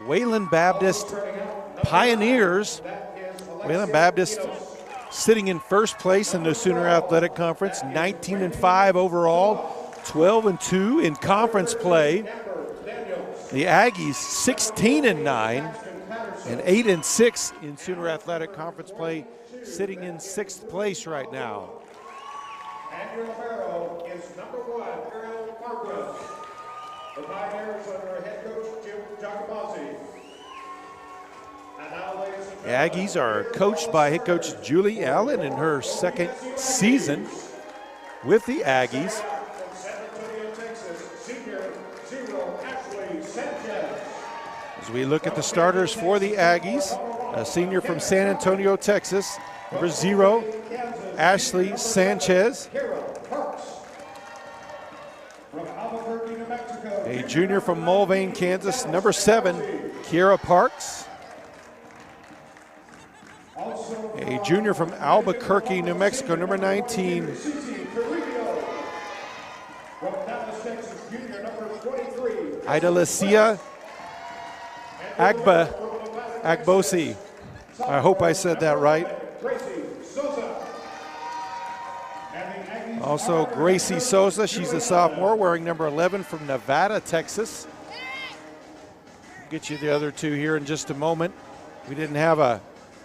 Wayland Baptist Pioneers. Wayland Baptist sitting in first place in the Sooner Athletic Conference, 19-5 overall, 12-2 in conference play. The Aggies 16-9 and 8-6 in Sooner Athletic Conference play, sitting in sixth place right now. And your hero is #1, Ariel Marquez. The Pioneers under head coach Jim Giacomazzi. The Aggies are coached by head coach Julie Allen in her second season with the Aggies. As we look at the starters for the Aggies, a senior from San Antonio, Texas, number 0, Ashley Sanchez. A junior from Mulvane, Kansas, number 7, Kiera Parks. A junior from Albuquerque, New Mexico, number 19, Idalicia Agbosi. I hope I said that right. Also Gracie Souza, she's a sophomore, wearing number 11 from Nevada, Texas. I'll get you the other two here in just a moment. We didn't have a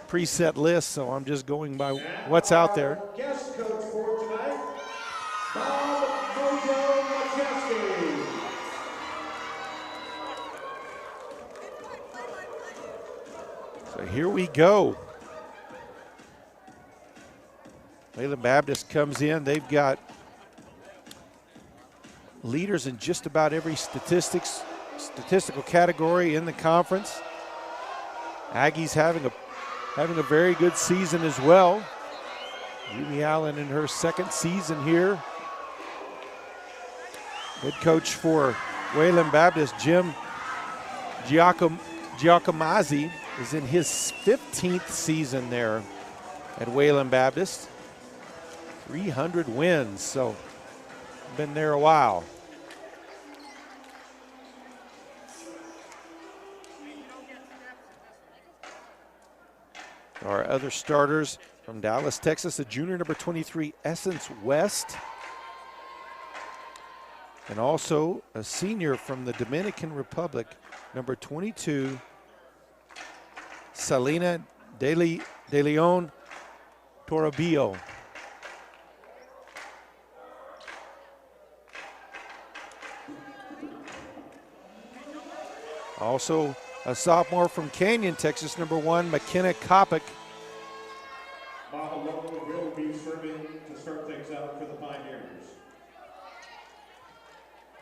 preset list, so I'm just going by what's out there. Guest coach for tonight, Bob Mojo McCaskey. So here we go. Wayland Baptist comes in. They've got leaders in just about every statistical category in the conference. Aggies having a very good season as well. Julie Allen in her second season here. Head coach for Wayland Baptist, Jim Giacomazzi, is in his 15th season there at Wayland Baptist. 300 wins, so been there a while. Our other starters from Dallas, Texas, a junior, number 23, Essence West. And also a senior from the Dominican Republic, number 22, Selena De Leon Toribio. Also a sophomore from Canyon, Texas, number 1, McKenna Kopic. Will be serving to start things out for the Pioneers.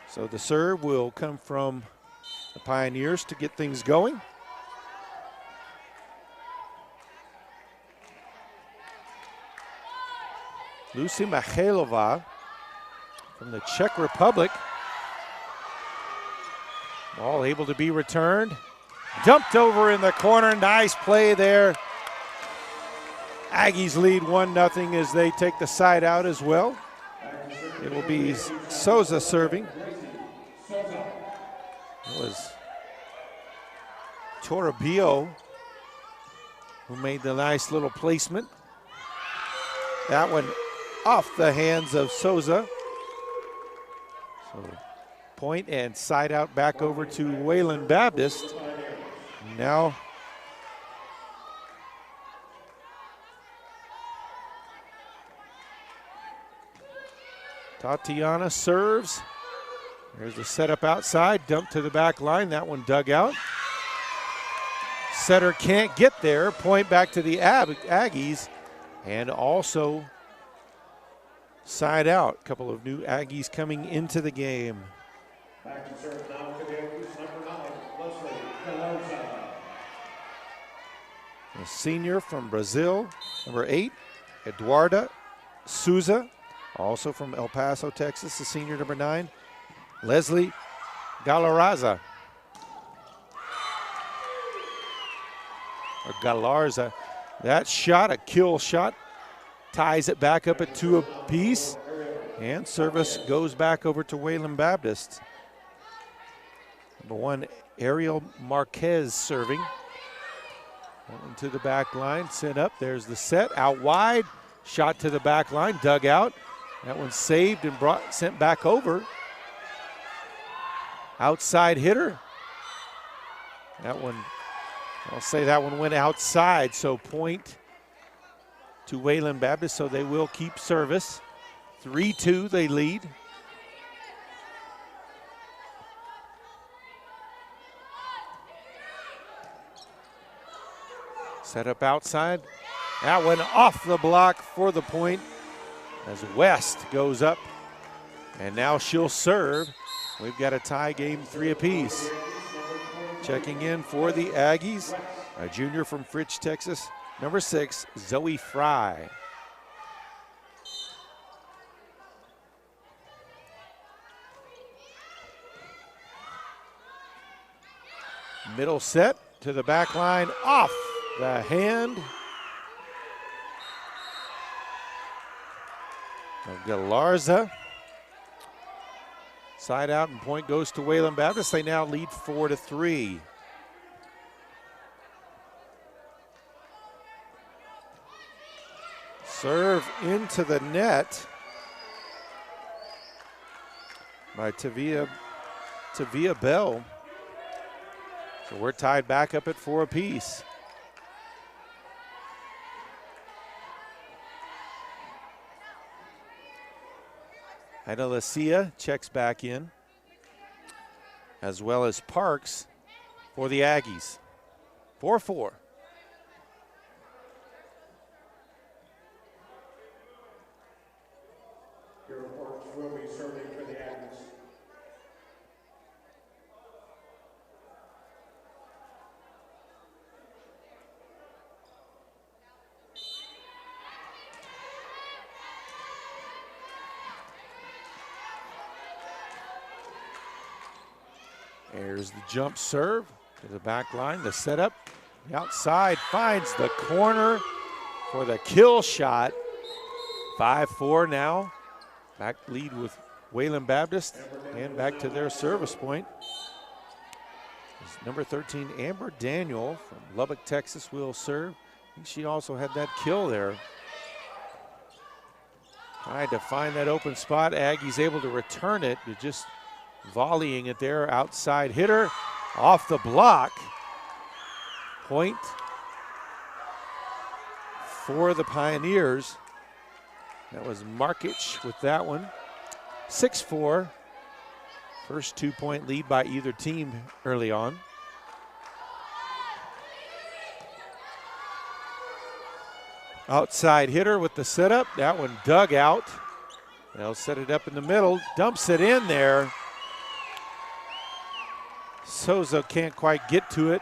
So the serve will come from the Pioneers to get things going. Lucy Michailova from the Czech Republic. Ball able to be returned. Dumped over in the corner. Nice play there. Aggies lead 1-0 as they take the side out as well. It will be Souza serving. It was Toribio who made the nice little placement. That one off the hands of Souza. So point and side out back over to Wayland Baptist. Now Tatiana serves. There's a setup outside, dump to the back line. That one dug out. Setter can't get there. Point back to the Aggies. And also side out. A couple of new Aggies coming into the game. Back to serve now to the Aggies, number 9, Leslie Gallarza. A senior from Brazil, number 8, Eduarda Souza. Also from El Paso, Texas, the senior, number 9, Leslie Galarza. Or Galarza. That shot, a kill shot, ties it back up at 2 apiece. And service goes back over to Wayland Baptist. Number 1, Ariel Marquez serving. That one to the back line, sent up. There's the set, out wide. Shot to the back line, dug out. That one saved and sent back over. Outside hitter. That one, I'll say that one went outside, so point to Wayland Baptist, so they will keep service. 3-2 they lead. Set up outside. That one off the block for the point as West goes up. And now she'll serve. We've got a tie game, 3 apiece. Checking in for the Aggies, a junior from Fritch, Texas, number 6, Zoe Fry. Middle set to the back line, off the hand of Galarza. Side out and point goes to Wayland Baptist. They now lead 4-3. Serve into the net by Tavia Bell. So we're tied back up at 4 apiece. Ida Lucia checks back in, as well as Parks for the Aggies. 4-4. Your Parks will be serving for the Aggies. There's the jump serve to the back line. The setup, the outside finds the corner for the kill shot. 5-4 now. Back lead with Wayland Baptist and back to their service point. Number 13, Amber Daniel from Lubbock, Texas will serve. I think she also had that kill there. Tried to find that open spot. Aggie's able to return it, but just volleying it there. Outside hitter off the block. Point for the Pioneers. That was Markic with that one. 6-4. First 2-point lead by either team early on. Outside hitter with the setup. That one dug out. They'll set it up in the middle. Dumps it in there. Souza can't quite get to it.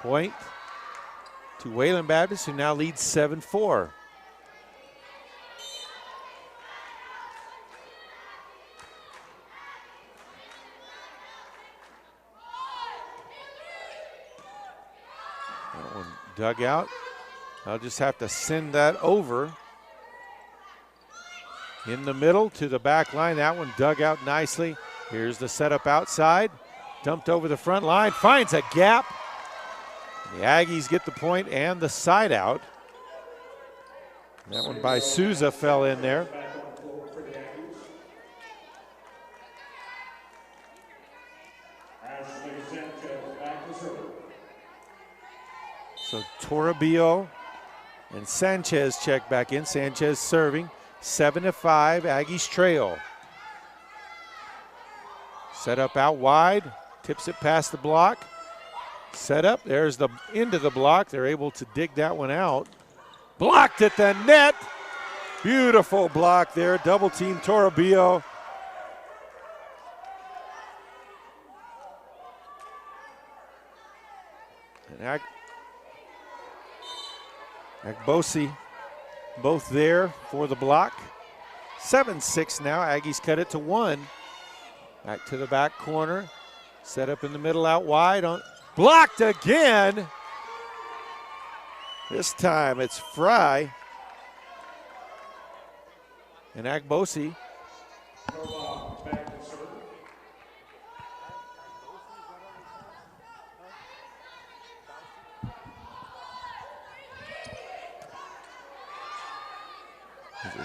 Point to Wayland Baptist, who now leads 7-4. That one dug out. I'll just have to send that over. In the middle to the back line. That one dug out nicely. Here's the setup outside. Dumped over the front line. Finds a gap. The Aggies get the point and the side out. That one by Souza fell in there. So Toribio and Sanchez check back in. Sanchez serving. 7-5, Aggies trail. Set up out wide. Tips it past the block. Set up. There's the end of the block. They're able to dig that one out. Blocked at the net. Beautiful block there. Double team Toribio. And Agbosi both there for the block. 7-6 now. Aggies cut it to 1. Back to the back corner. Set up in the middle out wide. Blocked again. This time it's Fry. And Agbosi.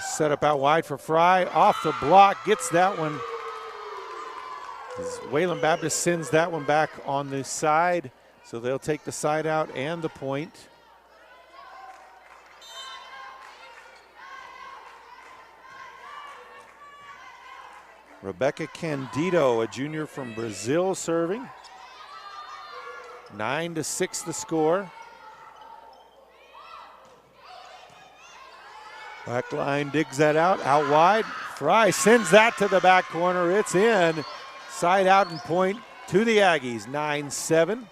Set up out wide for Fry. Off the block, gets that one. Wayland Baptist sends that one back on the side, so they'll take the side out and the point. Rebecca Candido, a junior from Brazil, serving. 9-6 the score. Back line digs that out wide. Fry sends that to the back corner. It's in. Side out and point to the Aggies, 9-7.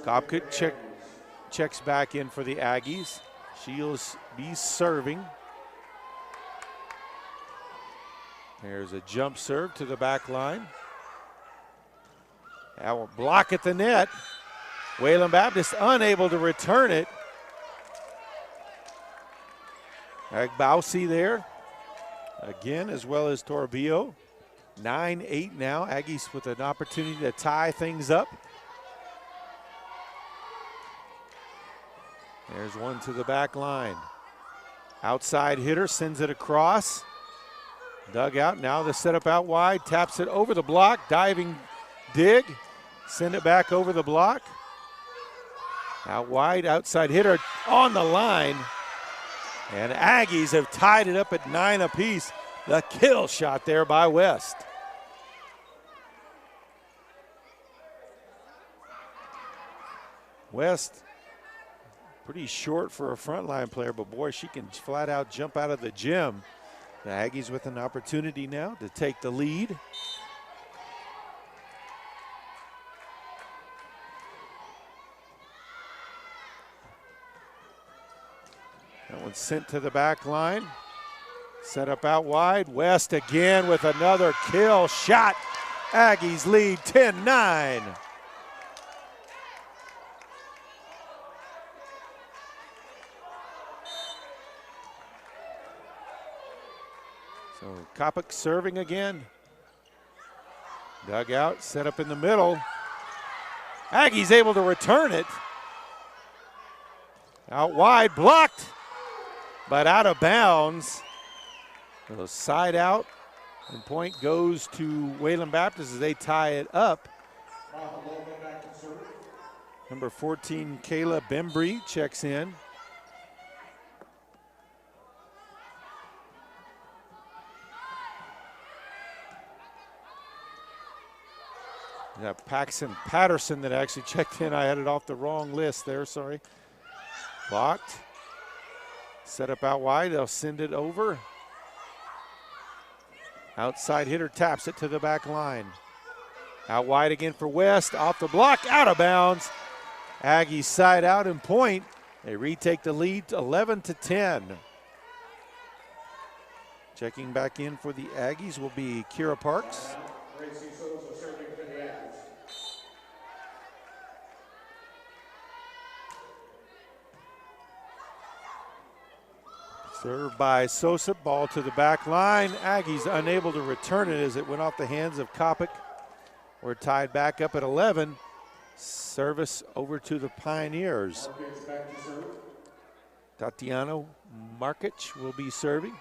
Kopkut checks back in for the Aggies. She'll be serving. There's a jump serve to the back line. That will block at the net. Wayland Baptist unable to return it. Agbausi there again, as well as Toribio. 9-8 now. Aggies with an opportunity to tie things up. There's one to the back line. Outside hitter sends it across. Dug out. Now the setup out wide. Taps it over the block. Diving dig. Send it back over the block. Out wide. Outside hitter on the line. And Aggies have tied it up at 9 apiece. The kill shot there by West. West, pretty short for a frontline player, but boy, she can flat out jump out of the gym. The Aggies with an opportunity now to take the lead. That one's sent to the back line. Set up out wide. West again with another kill shot. Aggies lead 10-9. So Kopik serving again. Dug out, set up in the middle. Aggies able to return it. Out wide, blocked, but out of bounds. So side out, and point goes to Wayland Baptist as they tie it up. Number 14, Kayla Bembry checks in. Paxton Patterson that actually checked in. I had it off the wrong list there, sorry. Blocked. Set up out wide, they'll send it over. Outside hitter taps it to the back line. Out wide again for West, off the block, out of bounds. Aggies side out and point. They retake the lead 11-10. Checking back in for the Aggies will be Kira Parks. Served by Sosa, ball to the back line. Aggies unable to return it as it went off the hands of Kopik. We're tied back up at 11. Service over to the Pioneers. Tatiana Markic will be serving.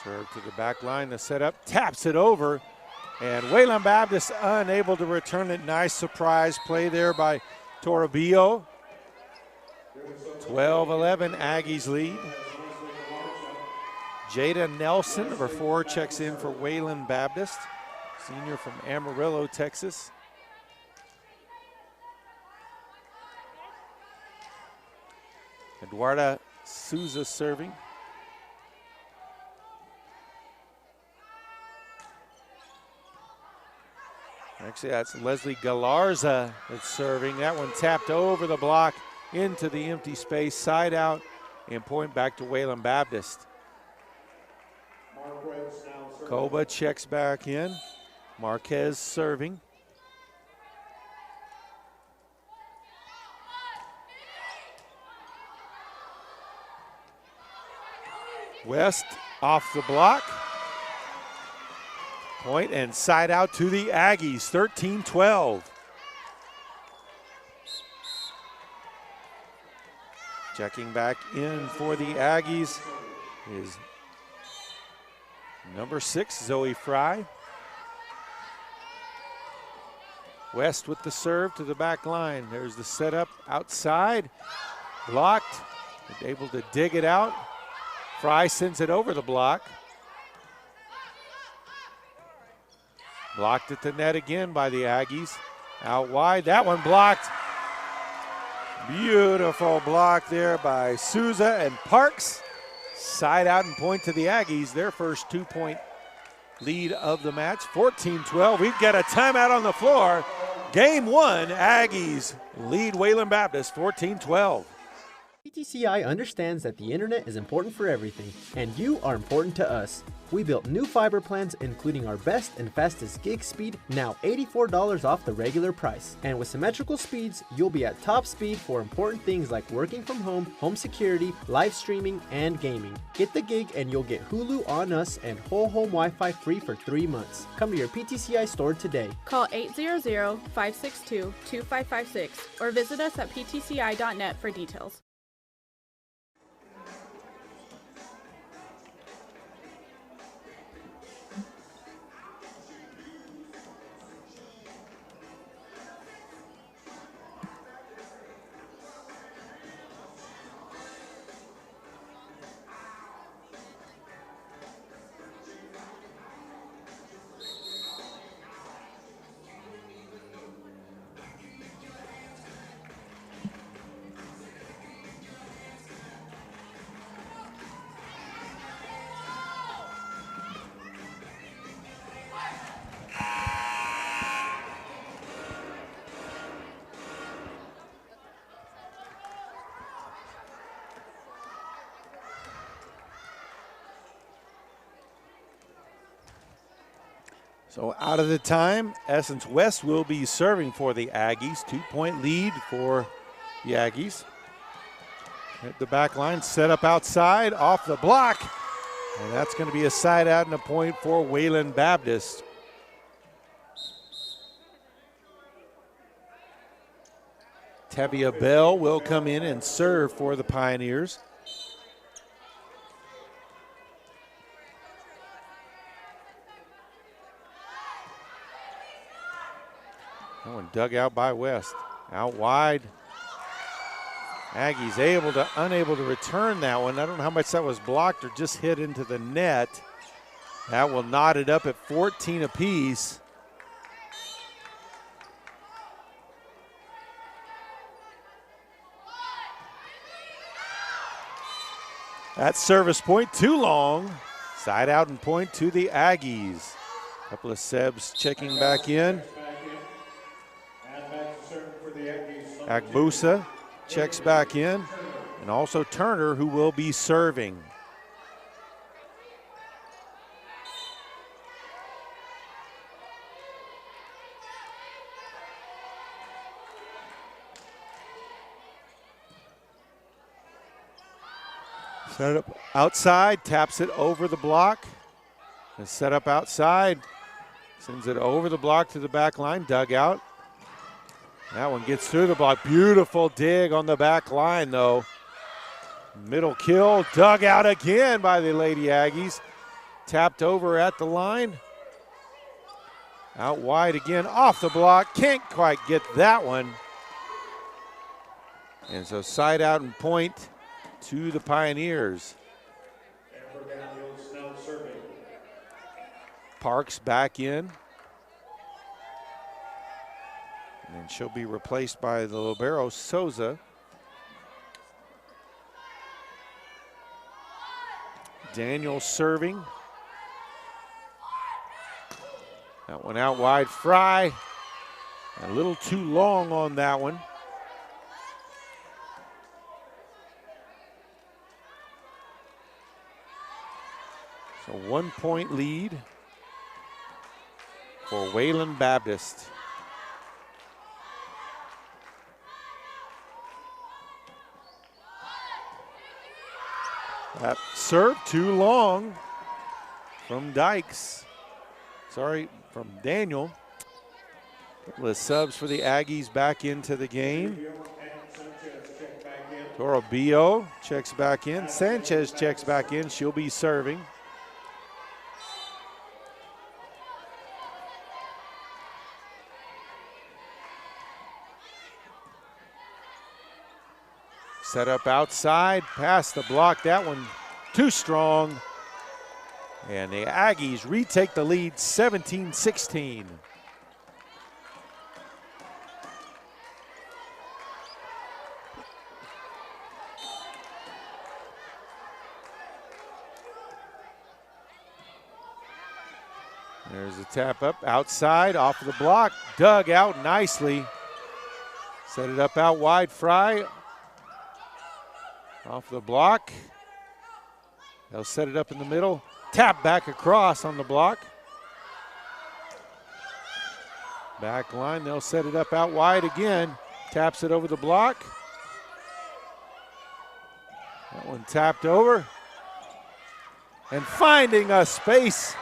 Serve to the back line, the setup, taps it over, and Wayland Baptist unable to return it. Nice surprise play there by Toribio. 12-11, Aggies lead. Jada Nelson, number 4, checks in for Wayland Baptist, senior from Amarillo, Texas. Eduarda Souza serving. Actually, that's Leslie Galarza that's serving. That one tapped over the block into the empty space, side out, and point back to Wayland Baptist. Koba checks back in. Marquez serving. West off the block. Point and side out to the Aggies, 13-12. Checking back in for the Aggies is number 6, Zoe Fry. West with the serve to the back line. There's the setup outside. Blocked. Able to dig it out. Fry sends it over the block. Blocked at the net again by the Aggies. Out wide. That one blocked. Beautiful block there by Souza and Parks. Side out and point to the Aggies. Their first 2-point lead of the match, 14-12. We've got a timeout on the floor. Game 1, Aggies lead Wayland Baptist 14-12. PTCI understands that the internet is important for everything, and you are important to us. We built new fiber plans, including our best and fastest gig speed, now $84 off the regular price. And with symmetrical speeds, you'll be at top speed for important things like working from home, home security, live streaming, and gaming. Get the gig and you'll get Hulu on us and whole home Wi-Fi free for 3 months. Come to your PTCI store today. Call 800-562-2556 or visit us at ptci.net for details. So out of the time, Essence West will be serving for the Aggies. 2-point lead for the Aggies. At the back line, set up outside, off the block. And that's going to be a side out and a point for Wayland Baptist. Tevia Bell will come in and serve for the Pioneers. That one dug out by West. Out wide. Aggies unable to return that one. I don't know how much that was blocked or just hit into the net. That will knot it up at 14 apiece. That service point too long. Side out and point to the Aggies. A couple of Sebs checking back in. Agbusa checks back in, and also Turner, who will be serving. Set up outside, taps it over the block. And set up outside, sends it over the block to the back line, dug out. That one gets through the block. Beautiful dig on the back line, though. Middle kill, dug out again by the Lady Aggies. Tapped over at the line. Out wide again, off the block. Can't quite get that one. And so side out and point to the Pioneers. Parks back in. And she'll be replaced by the libero, Souza. Daniel serving. That one out wide, Fry. A little too long on that one. So 1-point lead for Wayland Baptist. That serve too long from Dykes. Sorry, from Daniel. Couple of subs for the Aggies back into the game. Toribio checks back in. Sanchez checks back in. She'll be serving. Set up outside, past the block. That one too strong. And the Aggies retake the lead 17-16. There's a tap up outside, off of the block, dug out nicely. Set it up out wide, Fry. Off the block. They'll set it up in the middle. Tap back across on the block. Back line, they'll set it up out wide again. Taps it over the block. That one tapped over. And finding a space.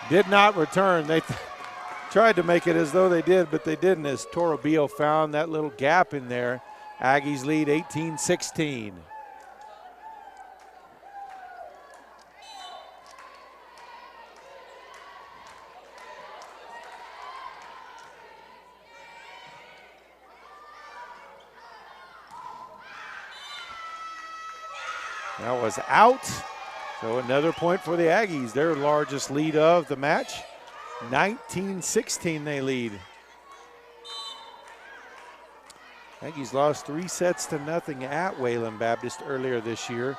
Did not return. They tried to make it as though they did, but they didn't, as Toribio found that little gap in there. Aggies lead 18-16. That was out. So another point for the Aggies, their largest lead of the match. 19-16 they lead. Aggies lost 3 sets to nothing at Wayland Baptist earlier this year.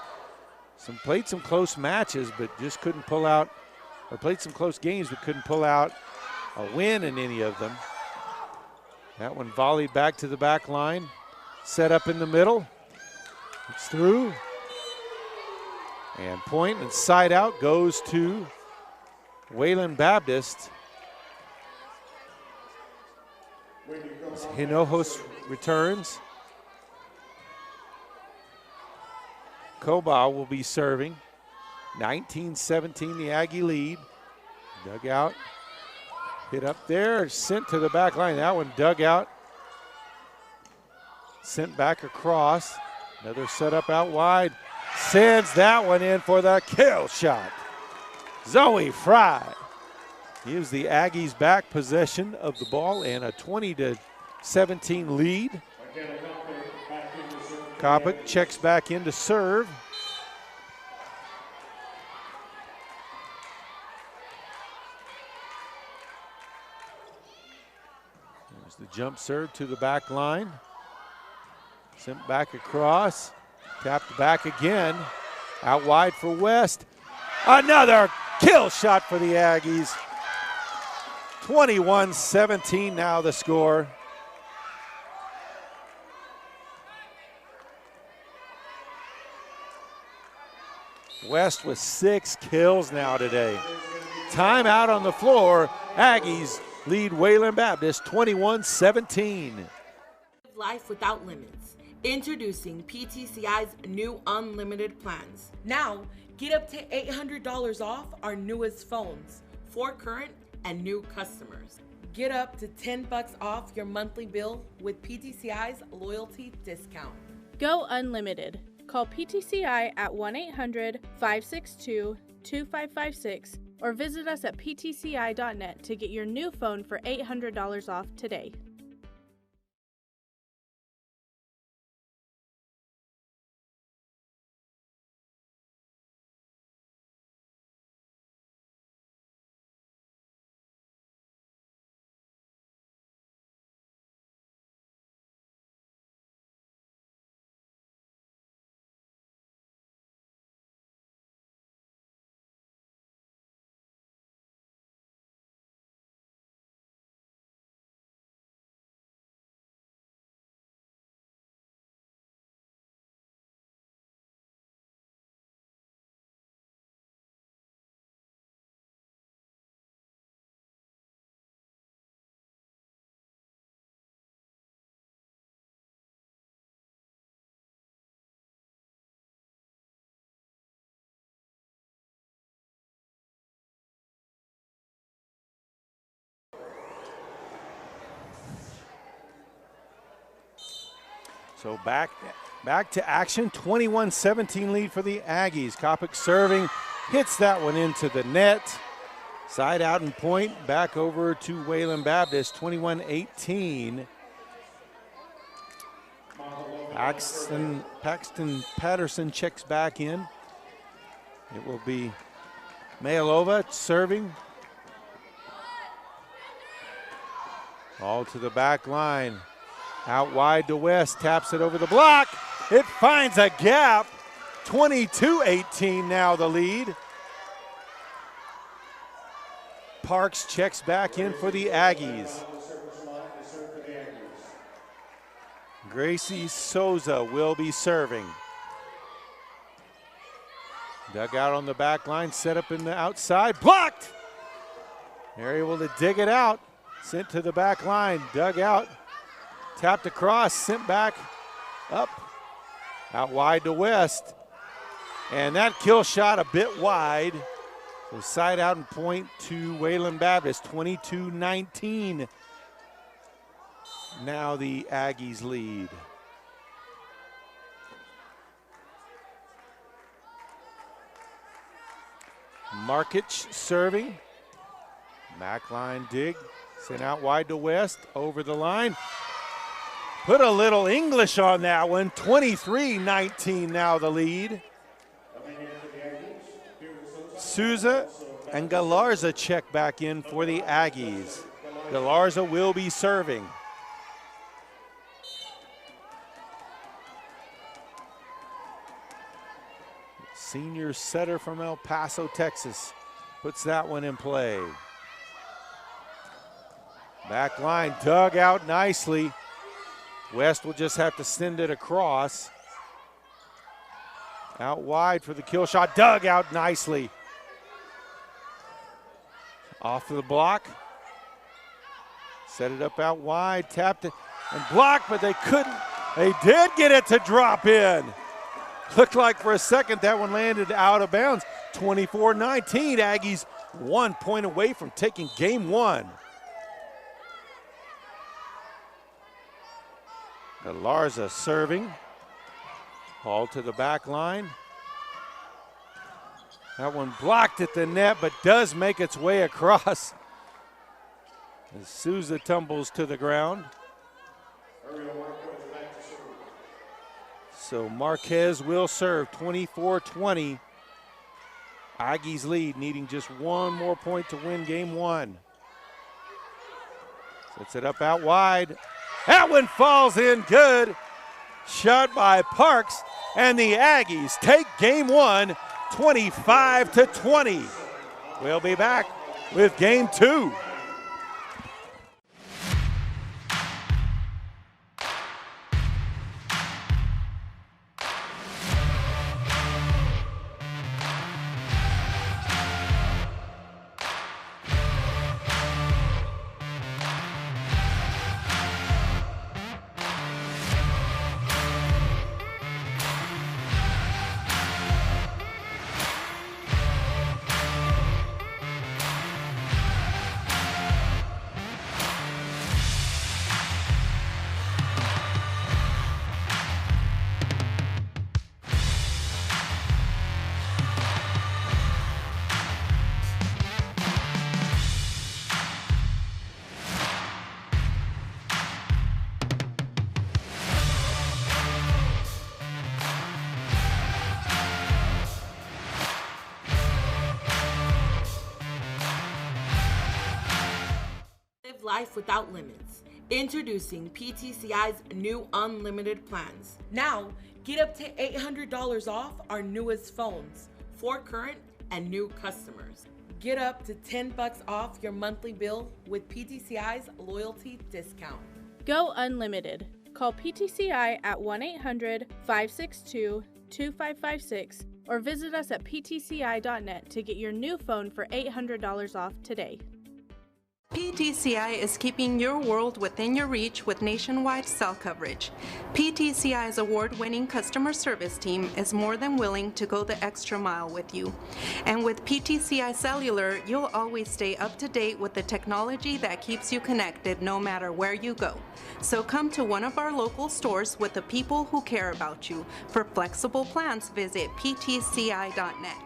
Played some close matches, but just couldn't pull out, or played some close games, but couldn't pull out a win in any of them. That one volleyed back to the back line. Set up in the middle. It's through. And point and side out goes to Wayland Baptist. As Hinojos returns. Cobal will be serving. 19-17, the Aggie lead. Dug out. Hit up there, sent to the back line. That one dug out. Sent back across. Another setup out wide. Sends that one in for the kill shot. Zoe Fry gives the Aggies back possession of the ball and a 20-17 lead. Kopic checks back in to serve. There's the jump serve to the back line. Sent back across. Tapped back again. Out wide for West. Another kill shot for the Aggies. 21-17 now the score. West with 6 kills now today. Timeout on the floor. Aggies lead Wayland Baptist 21-17. Life without limits. Introducing PTCI's new unlimited plans. Now, get up to $800 off our newest phones for current and new customers. Get up to $10 off your monthly bill with PTCI's loyalty discount. Go unlimited. Call PTCI at 1-800-562-2556 or visit us at ptci.net to get your new phone for $800 off today. So back to action. 21-17 lead for the Aggies. Kopic serving, hits that one into the net. Side out and point, back over to Wayland Baptist, 21-18. Paxton Patterson checks back in. It will be Mayalova serving. All to the back line. Out wide to West, taps it over the block. It finds a gap. 22-18 now the lead. Parks checks back in for the Aggies. Gracie Souza will be serving. Dug out on the back line, set up in the outside, blocked. They're able to dig it out. Sent to the back line, dug out, tapped across, sent back up, out wide to West. And that kill shot a bit wide. So side out and point to Wayland Baptist, 22-19. Now the Aggies lead. Markic serving. Back line dig. Sent out wide to West. Over the line. Put a little English on that one. 23-19 now the lead. Souza and Galarza check back in for the Aggies. Galarza will be serving. Senior setter from El Paso, Texas, puts that one in play. Back line dug out nicely. West will just have to send it across. Out wide for the kill shot, dug out nicely. Off of the block. Set it up out wide, tapped it and blocked, but they couldn't. They did get it to drop in. Looked like for a second that one landed out of bounds. 24-19, Aggies 1 point away from taking game one. Galarza serving. Ball to the back line. That one blocked at the net, but does make its way across. As Souza tumbles to the ground. So Marquez will serve, 24-20. Aggies lead, needing just one more point to win game one. Sets it up out wide. That one falls in good. Shot by Parks, and the Aggies take game one, 25-20. We'll be back with game two. Life without limits. Introducing PTCI's new unlimited plans. Now, get up to $800 off our newest phones for current and new customers. Get up to $10 off your monthly bill with PTCI's loyalty discount. Go unlimited. Call PTCI at 1-800-562-2556 or visit us at ptci.net to get your new phone for $800 off today. PTCI is keeping your world within your reach with nationwide cell coverage. PTCI's award-winning customer service team is more than willing to go the extra mile with you. And with PTCI Cellular, you'll always stay up to date with the technology that keeps you connected no matter where you go. So come to one of our local stores with the people who care about you. For flexible plans, visit ptci.net.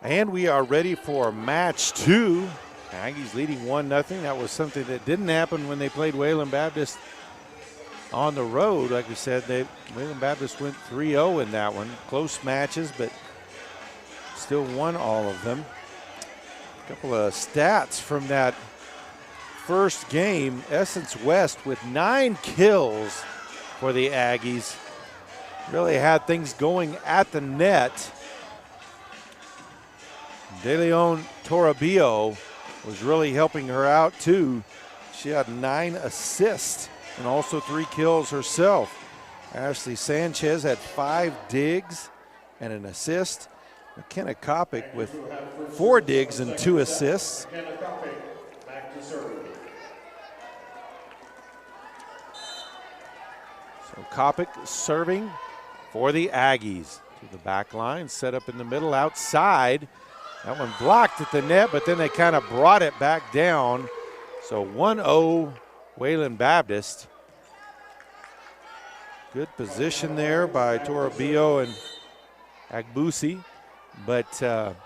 And we are ready for match 2. Aggies leading 1-0. That was something that didn't happen when they played Wayland Baptist on the road. Like we said, Wayland Baptist went 3-0 in that one. Close matches, but still won all of them. A couple of stats from that first game. Essence West with 9 kills for the Aggies. Really had things going at the net. De Leon Toribio was really helping her out too. She had 9 assists and also 3 kills herself. Ashley Sanchez had 5 digs and an assist. McKenna Kopic with 4 digs and 2 assists. So Kopic serving for the Aggies. To the back line, set up in the middle outside. That one blocked at the net, but then they kind of brought it back down. So 1-0 Wayland Baptist. Good position there by Toribio and Agbusi, but as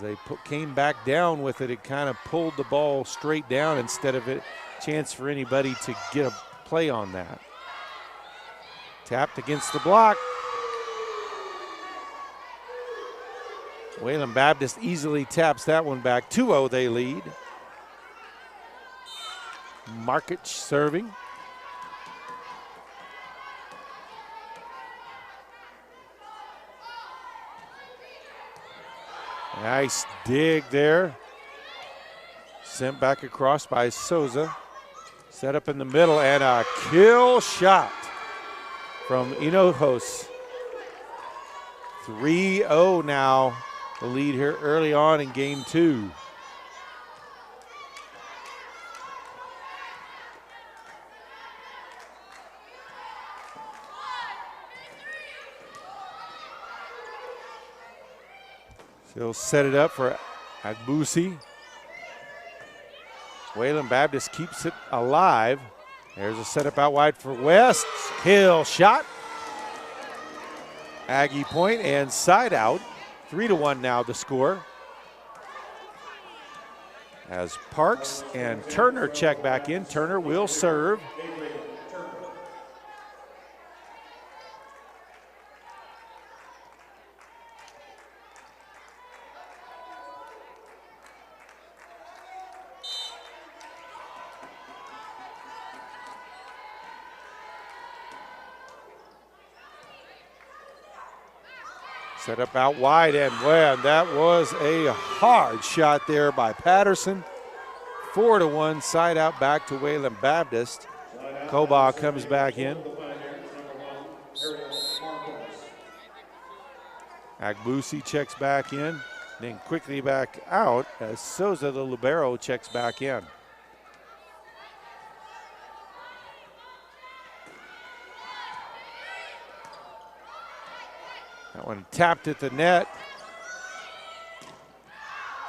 they came back down with it, it kind of pulled the ball straight down instead of a chance for anybody to get a play on that. Tapped against the block. Wayland Baptist easily taps that one back. 2-0 they lead. Markic serving. Nice dig there. Sent back across by Souza. Set up in the middle and a kill shot from Hinojos. 3-0 now. The lead here early on in game 2. She'll set it up for Agbusi. Wayland Baptist keeps it alive. There's a setup out wide for West. Kill shot. Aggie point and side out. 3-1 now the score. As Parks and Turner check back in. Turner will serve. Set up out wide, and man, that was a hard shot there by Patterson. 4-1, side out back to Wayland Baptist. Koba comes back in. Agbusi checks back in, then quickly back out as Souza, the libero, checks back in. That one tapped at the net.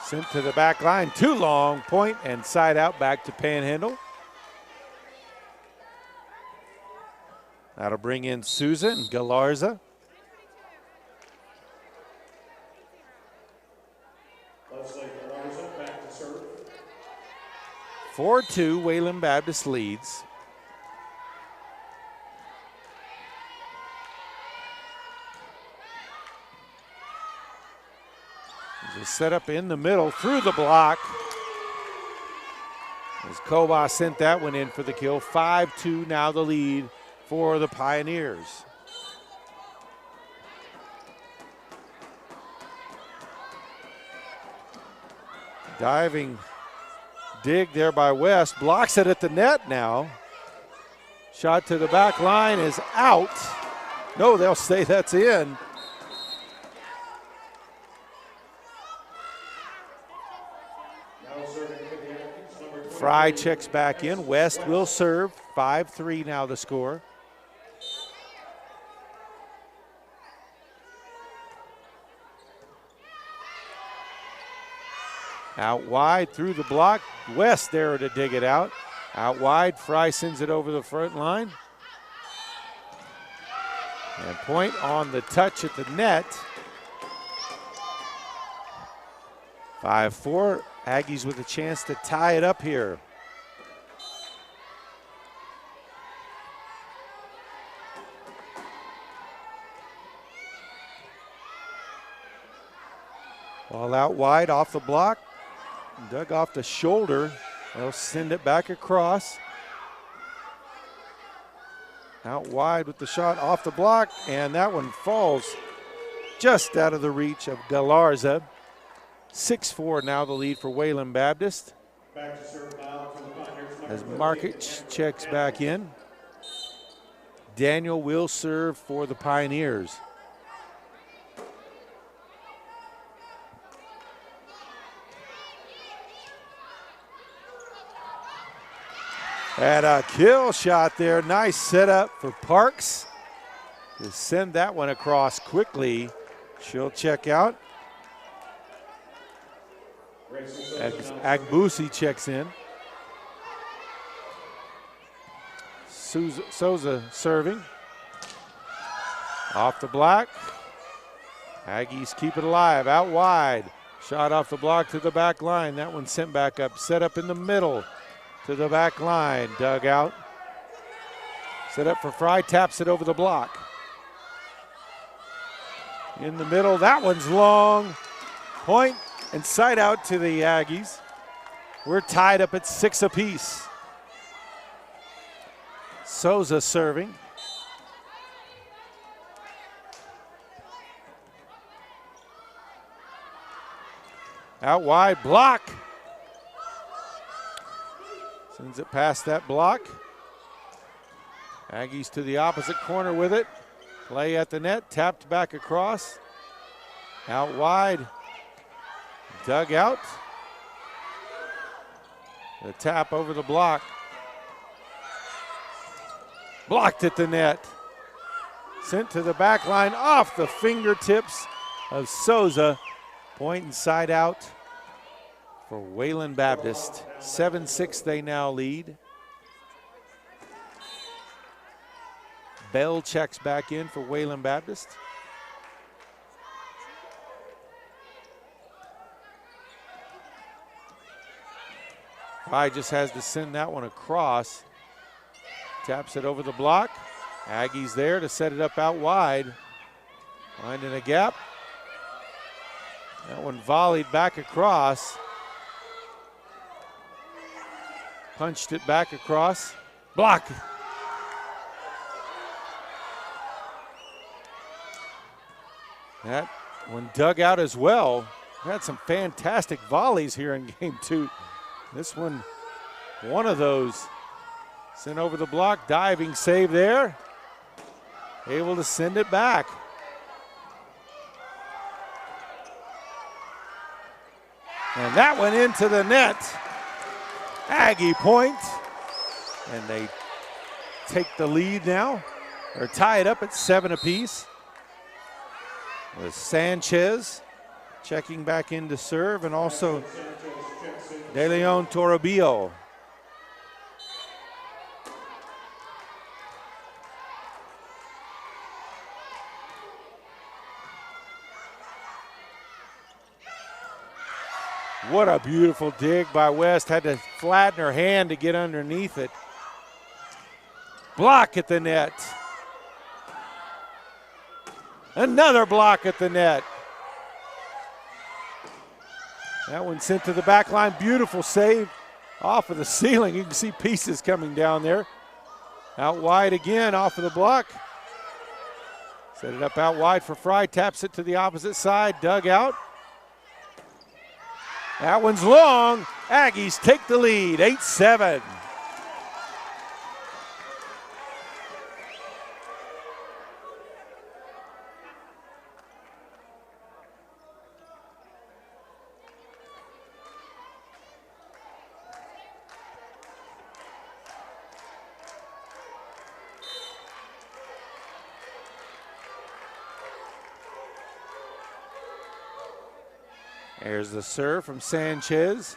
Sent to the back line. Too long. Point and side out back to Panhandle. That'll bring in Souza and Galarza. Leslie Galarza back to serve. 4-2, Wayland Baptist leads. Just set up in the middle, through the block. As Koba sent that one in for the kill. 5-2 now the lead for the Pioneers. Diving dig there by West. Blocks it at the net now. Shot to the back line is out. No, they'll say that's in. Fry checks back in. West will serve. 5-3 now the score. Out wide through the block. West there to dig it out. Out wide. Fry sends it over the front line. And point on the touch at the net. 5-4. Aggies with a chance to tie it up here. Ball out wide off the block. Dug off the shoulder. They'll send it back across. Out wide with the shot off the block, and that one falls just out of the reach of Galarza. 6-4 now the lead for Wayland Baptist. Back to serve now for the Pioneers. As Markic checks back in. Daniel will serve for the Pioneers. And a kill shot there. Nice setup for Parks to send that one across quickly. She'll check out. Agbusi checks in. Souza serving. Off the block. Aggies keep it alive. Out wide. Shot off the block to the back line. That one sent back up. Set up in the middle to the back line. Dug out. Set up for Fry. Taps it over the block. In the middle. That one's long. Point and side out to the Aggies. We're tied up at 6 apiece. Souza serving. Out wide, block. Sends it past that block. Aggies to the opposite corner with it. Play at the net, tapped back across. Out wide. Dug out. The tap over the block. Blocked at the net. Sent to the back line off the fingertips of Souza. Point and side out for Wayland Baptist. 7-6 they now lead. Bell checks back in for Wayland Baptist. Fry just has to send that one across. Taps it over the block. Aggies there to set it up out wide. Finding a gap. That one volleyed back across. Punched it back across. Block. That one dug out as well. Had some fantastic volleys here in game 2. This one of those. Sent over the block, diving save there. Able to send it back. And that went into the net. Aggie point. And they take the lead now. They're tied up at 7 apiece. with Sanchez checking back in to serve, and also De Leon Toribio. What a beautiful dig by West. Had to flatten her hand to get underneath it. Block at the net. Another block at the net. That one sent to the back line. Beautiful save off of the ceiling. You can see pieces coming down there. Out wide again off of the block. Set it up out wide for Fry. Taps it to the opposite side. Dug out. That one's long. Aggies take the lead, 8-7. There's the serve from Sanchez.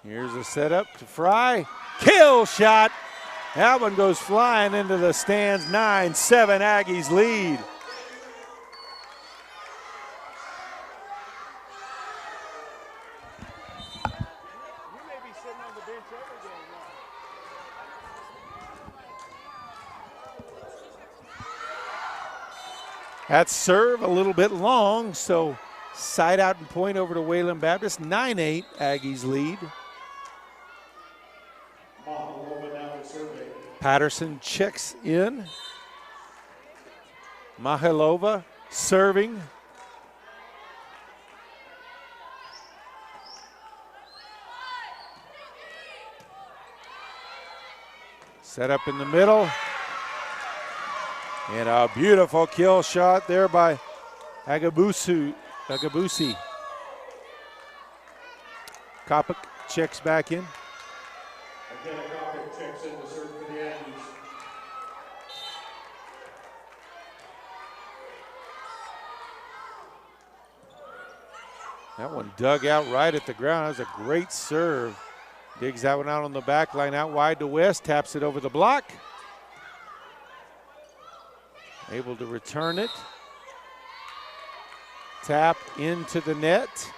Here's the setup to Fry. Kill shot. That one goes flying into the stands. 9-7 Aggies lead. That serve a little bit long, so side out and point over to Wayland Baptist. 9-8 Aggies lead. Patterson checks in. Mahilova serving. Set up in the middle. And a beautiful kill shot there by Agabusi. Kopic checks back in. Again, Kopic checks in to serve for the Aggies. That one dug out right at the ground. That was a great serve. Digs that one out on the back line, out wide to West. Taps it over the block. Able to return it. Tap into the net.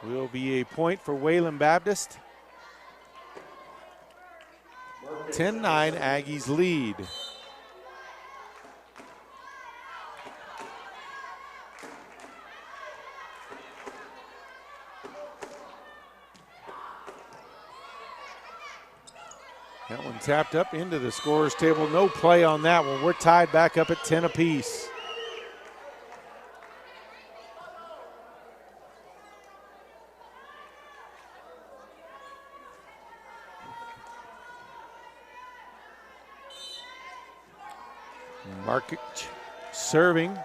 Will be a point for Wayland Baptist. 10-9 Aggies lead. That one tapped up into the scorer's table. No play on that one. We're tied back up at 10 apiece. Markic serving.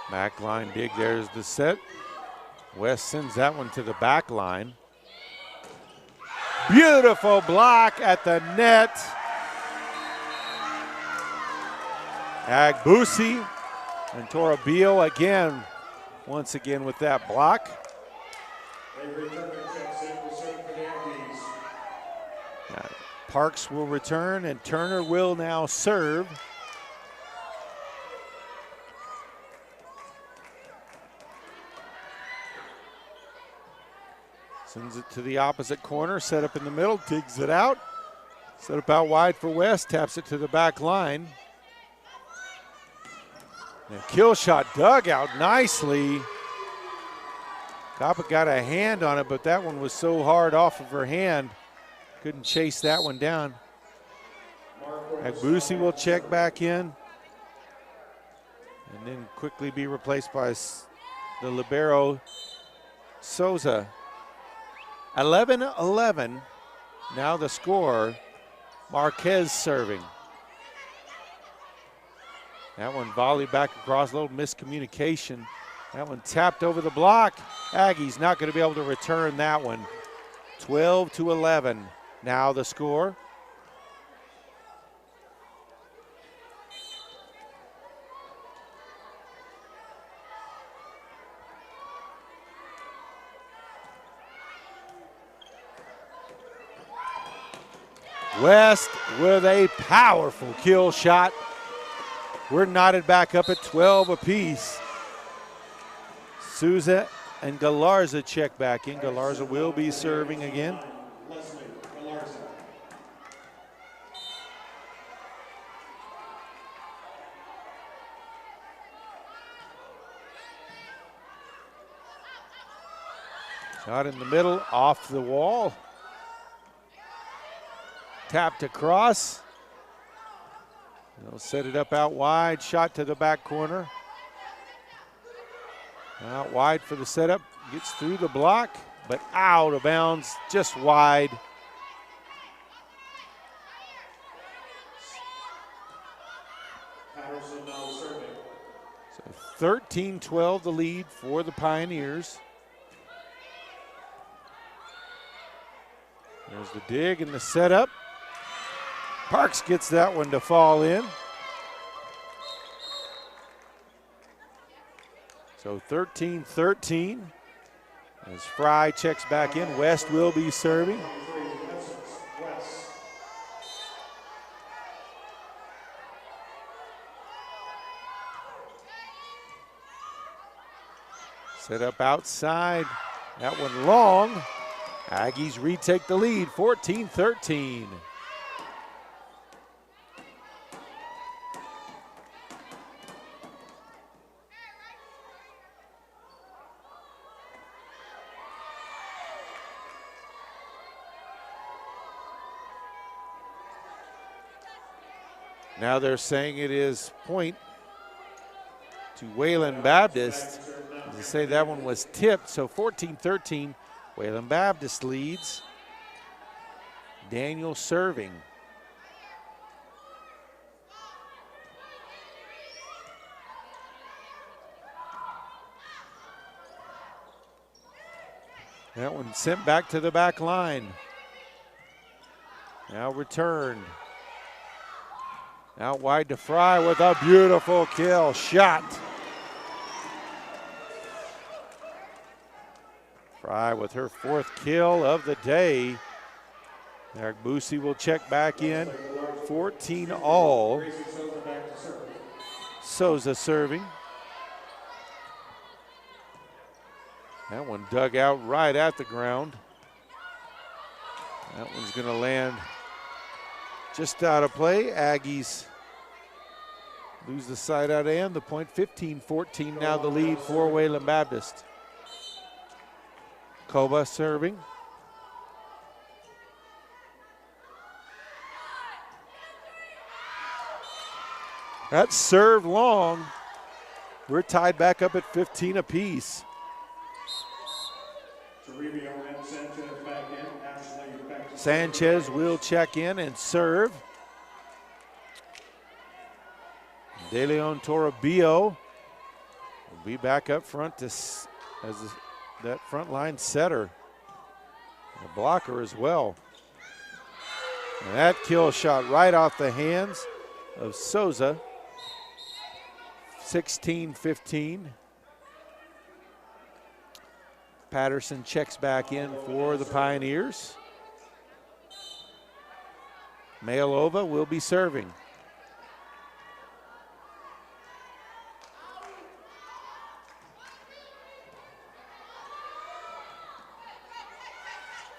Back line dig, there's the set. West sends that one to the back line. Beautiful block at the net. Agbusi and Toribio again, once again with that block. Parks will return and Turner will now serve. Sends it to the opposite corner, set up in the middle, digs it out. Set up out wide for West, taps it to the back line. And kill shot dug out nicely. Kopic got a hand on it, but that one was so hard off of her hand. Couldn't chase that one down. Agbusi will check back in. And then quickly be replaced by the libero, Souza. 11-11, now the score. Marquez serving. That one volleyed back across, a little miscommunication That one tapped over the block. Aggies not going to be able to return that one. 12-11. Now the score. West with a powerful kill shot. We're knotted back up at 12 apiece. Souza and Galarza check back in. Galarza will be serving again. Shot in the middle, off the wall. Tapped across. They'll set it up out wide. Shot to the back corner. Out wide for the setup. Gets through the block, but out of bounds, just wide. So 13-12 the lead for the Pioneers. There's the dig and the setup. Parks gets that one to fall in. So 13-13 as Fry checks back in. West will be serving. Set up outside. That one long. Aggies retake the lead, 14-13. Now they're saying it is point to Wayland Baptist. They say that one was tipped, so 14-13. Wayland Baptist leads. Daniel serving. That one sent back to the back line. Now returned. Out wide to Fry with a beautiful kill shot. Fry with her fourth kill of the day. Eric Boosie will check back in. 14 all. Souza serving. That one dug out right at the ground. That one's going to land just out of play. Aggies lose the side out and the point. 15-14 now the lead for Wayland Baptist. Koba serving. That serve long. We're tied back up at 15 apiece. Sanchez will check in and serve. De Leon Toribio will be back up front as that front line setter. A blocker as well. And that kill shot right off the hands of Souza. 16-15. Patterson checks back in for the Pioneers. Mayalova will be serving.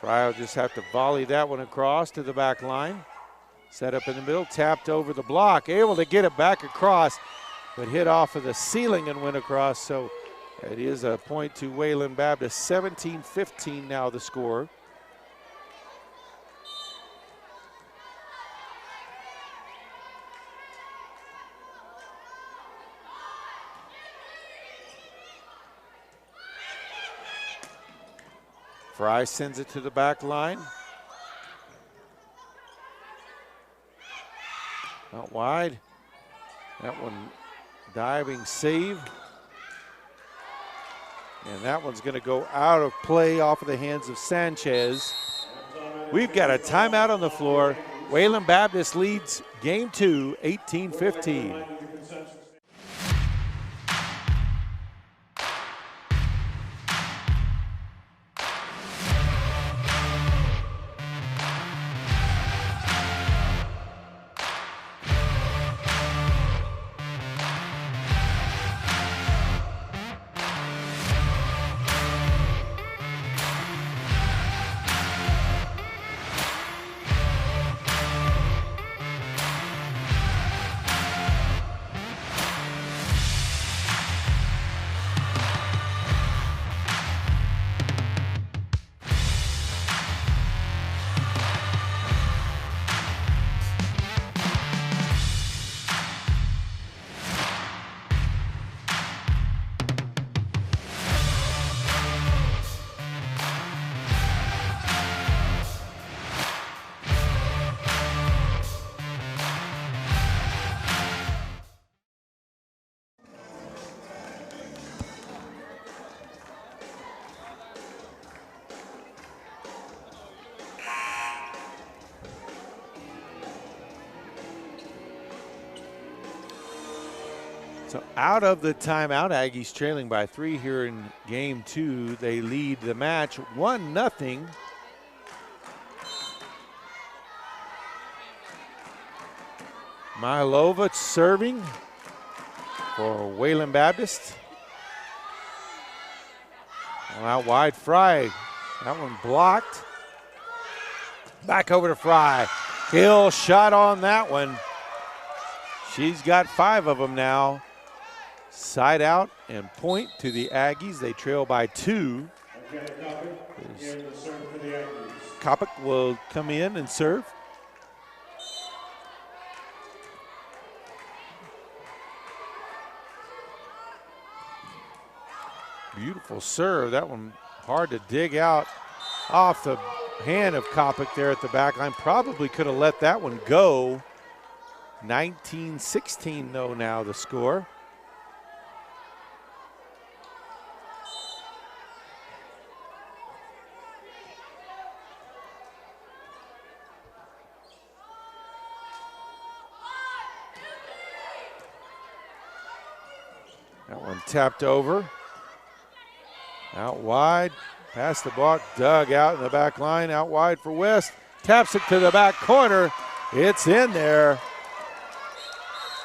Fry will just have to volley that one across to the back line. Set up in the middle, tapped over the block, able to get it back across, but hit off of the ceiling and went across. So it is a point to Wayland Baptist. 17-15 now the score. Fry sends it to the back line. Out wide. That one diving save. And that one's going to go out of play off of the hands of Sanchez. We've got a timeout on the floor. Wayland Baptist leads game 2, 18-15. So out of the timeout, Aggies trailing by 3 here in game 2. They lead the match 1-0. Mihailovic serving for Wayland Baptist. Out wide, Fry. That one blocked. Back over to Fry. Kill shot on that one. She's got 5 of them now. Side out and point to the Aggies. They trail by 2. Kopic will come in and serve. Beautiful serve. That one hard to dig out off the hand of Kopic there at the back line. Probably could have let that one go. 19-16 though now the score. That one tapped over. Out wide, past the block, dug out in the back line, out wide for West. Taps it to the back corner. It's in there.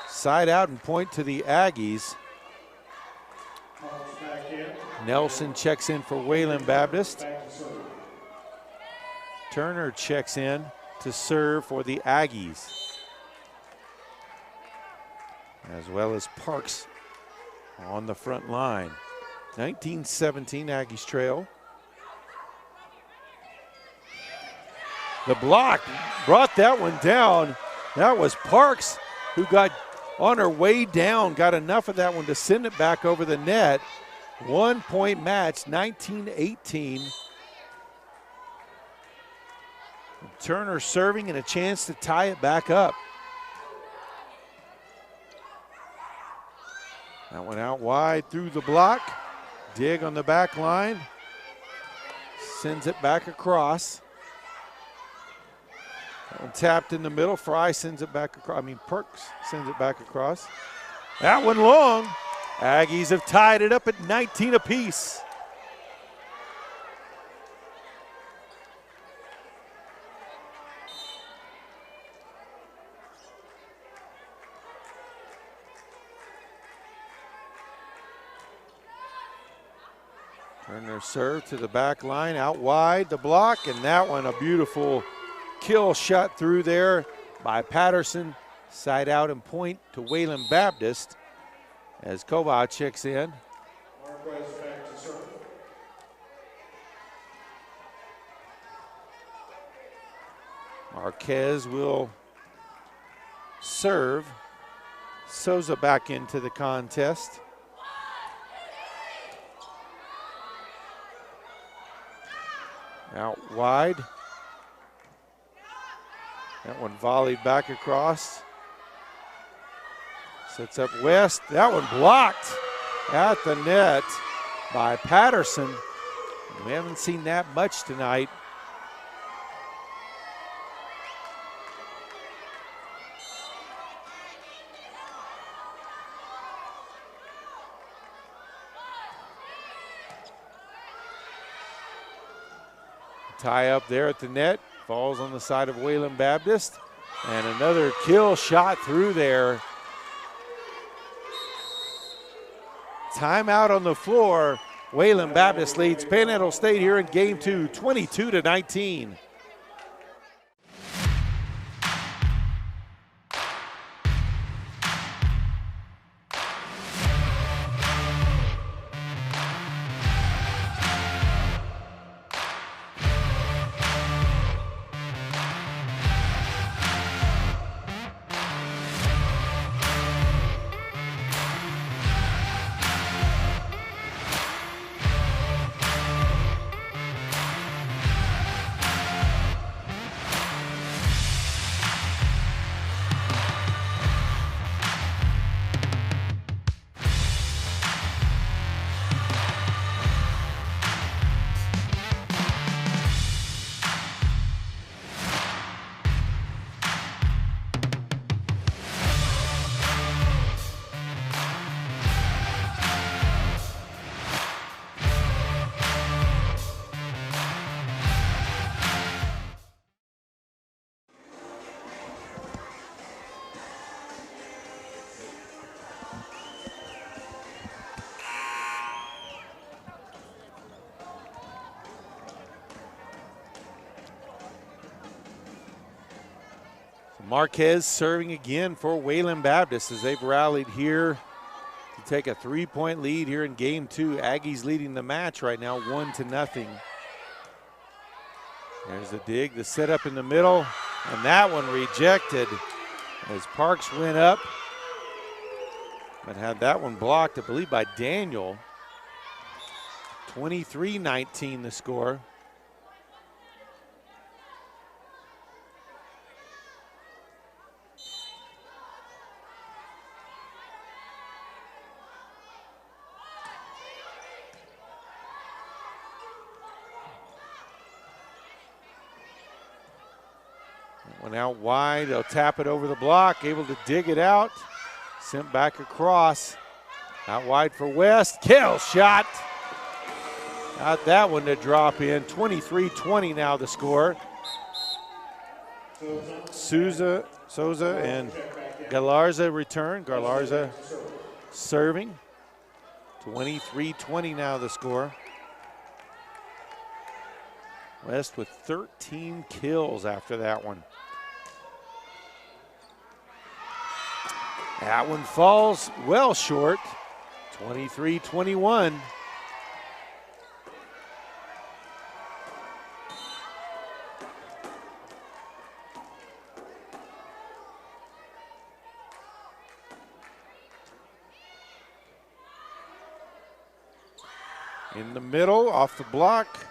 Side out and point to the Aggies. Nelson checks in for Wayland Baptist. Turner checks in to serve for the Aggies, as well as Parks on the front line. 19-17, Aggies trail. The block brought that one down. That was Parks, who got on her way down, got enough of that one to send it back over the net. 1-point match, 19-18. Turner serving and a chance to tie it back up. That one out wide through the block. Dig on the back line. Sends it back across. That one tapped in the middle. Fry sends it back across. Perks sends it back across. That one long. Aggies have tied it up at 19 apiece. Turner serve to the back line, out wide, the block, and that one a beautiful kill shot through there by Patterson. Side out and point to Wayland Baptist as Kovac checks in. Marquez will serve. Souza back into the contest. Out wide. That one volleyed back across. Sets up West. That one blocked at the net. by Patterson. We haven't seen that much tonight. Tie up there at the net, falls on the side of Wayland Baptist, and another kill shot through there. Timeout on the floor. Wayland Baptist leads Panhandle State here in game 2, 22-19. Marquez serving again for Wayland Baptist as they've rallied here to take a 3-point lead here in game 2. Aggies leading the match right now 1-0. There's the dig, the setup in the middle, and that one rejected as Parks went up, but had that one blocked, I believe, by Daniel. 23-19 the score. One out wide, they'll tap it over the block, able to dig it out. Sent back across. Out wide for West, kill shot. Got that one to drop in, 23-20 now the score. Souza and Galarza return, Galarza serving. 23-20 now the score. West with 13 kills after that one. That one falls well short, 23-21. In the middle, off the block.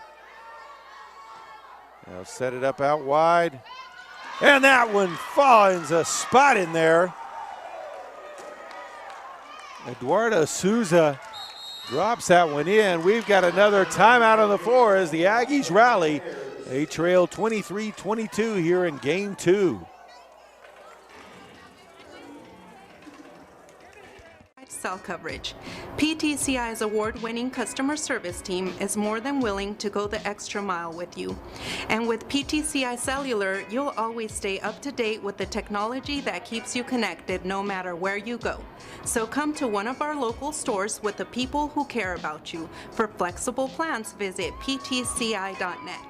They'll set it up out wide. And that one finds a spot in there. Eduardo Souza drops that one in. We've got another timeout on the floor as the Aggies rally. They trail 23-22 here in game 2. Cell coverage. PTCI's award-winning customer service team is more than willing to go the extra mile with you. And with PTCI Cellular, you'll always stay up to date with the technology that keeps you connected no matter where you go. So come to one of our local stores with the people who care about you. For flexible plans, visit ptci.net.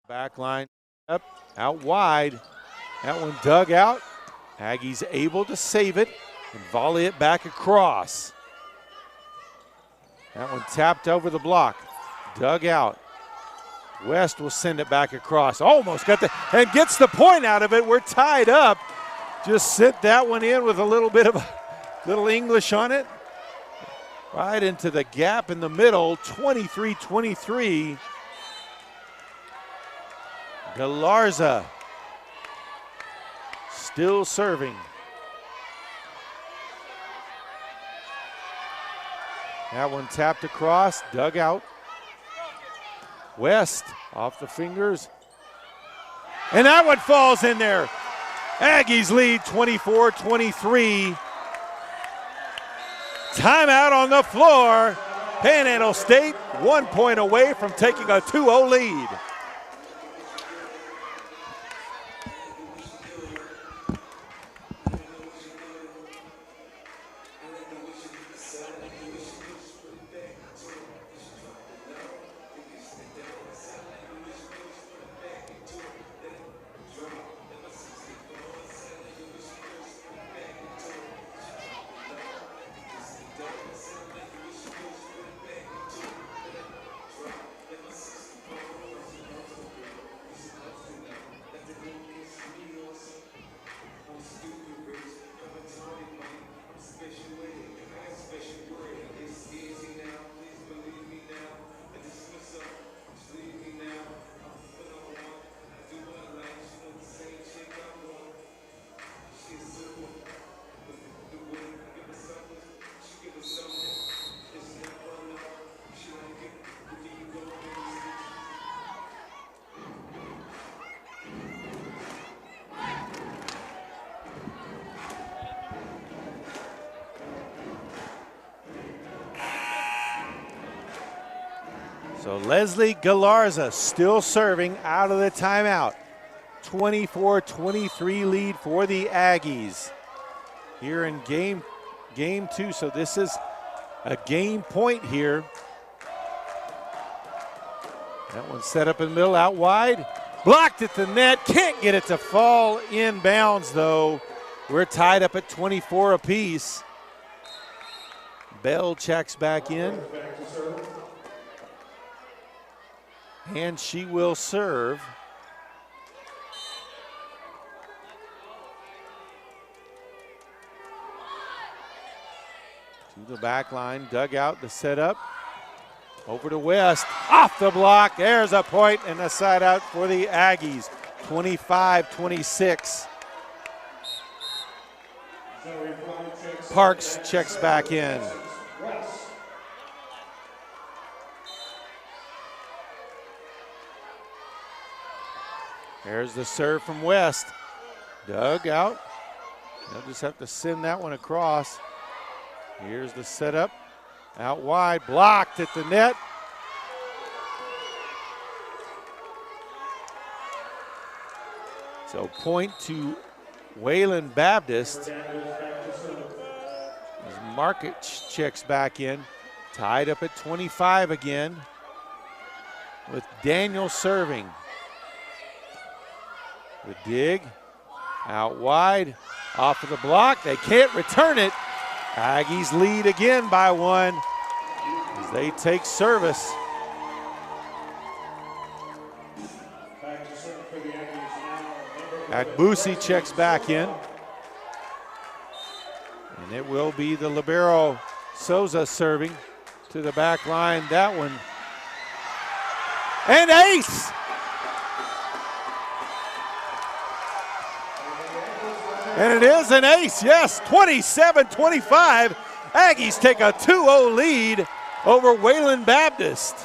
Back line up, out wide. That one dug out. Aggies able to save it and volley it back across. That one tapped over the block, dug out. West will send it back across. Almost got the, and gets the point out of it. We're tied up. Just sent that one in with a little bit of a little English on it. Right into the gap in the middle, 23-23. Galarza still serving. That one tapped across, dug out. West off the fingers. And that one falls in there. Aggies lead 24-23. Timeout on the floor. Panhandle State 1 point away from taking a 2-0 lead. So Leslie Galarza still serving out of the timeout. 24-23 lead for the Aggies here in game two. So this is a game point here. That one set up in the middle, out wide. Blocked at the net, can't get it to fall inbounds though. We're tied up at 24 apiece. Bell checks back in. And she will serve. To the back line, dug out the setup. Over to West, off the block. There's a point and a side out for the Aggies. 25-26. Parks checks back in. There's the serve from West. Dug out. They'll just have to send that one across. Here's the setup. Out wide, blocked at the net. So point to Wayland Baptist. As Markic checks back in. Tied up at 25 again. With Daniel serving. The dig, out wide, off of the block. They can't return it. Aggies lead again by one as they take service. Agbusi checks back in. And it will be the libero Souza serving to the back line. That one. And ace! And it is an ace, yes, 27-25. Aggies take a 2-0 lead over Wayland Baptist.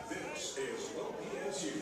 This is OPSU.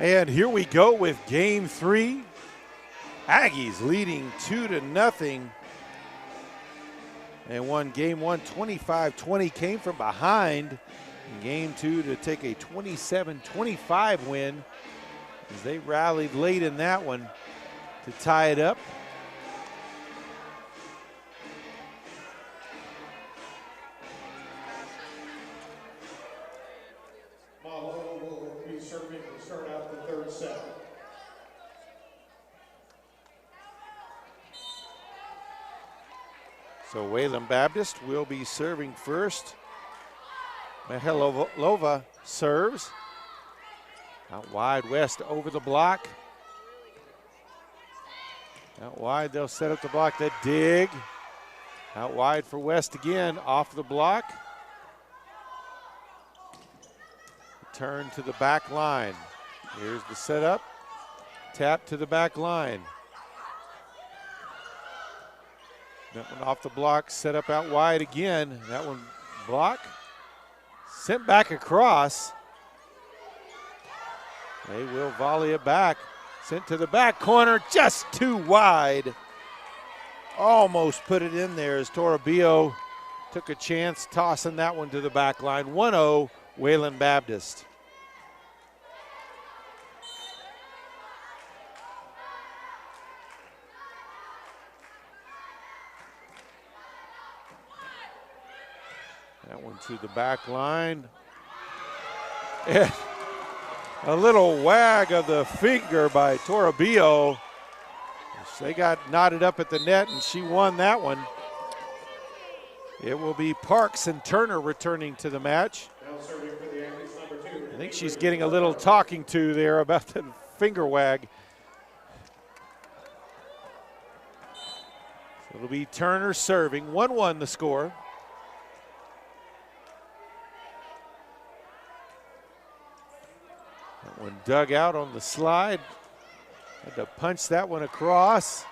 And here we go with game 3. Aggies leading 2-0. And won game 1 25-20, came from behind in game 2 to take a 27-25 win as they rallied late in that one to tie it up. Malo will be serving to start out the third set. So Wayland Baptist will be serving first. Mihailova serves. Out wide, West over the block. Out wide, they'll set up the block. That dig. Out wide for West again, off the block. Turn to the back line. Here's the setup. Tap to the back line. That one off the block, set up out wide again. That one block. Sent back across. They will volley it back. Sent to the back corner, just too wide. Almost put it in there as Toribio took a chance tossing that one to the back line. 1-0, Wayland Baptist. That one to the back line. And a little wag of the finger by Toribio. They got knotted up at the net, and she won that one. It will be Parks and Turner returning to the match. Now serving for the Aggies, number 2. I think she's getting a little talking to there about the finger wag. So it'll be Turner serving. 1-1 the score. That one dug out on the slide. Had to punch that one across.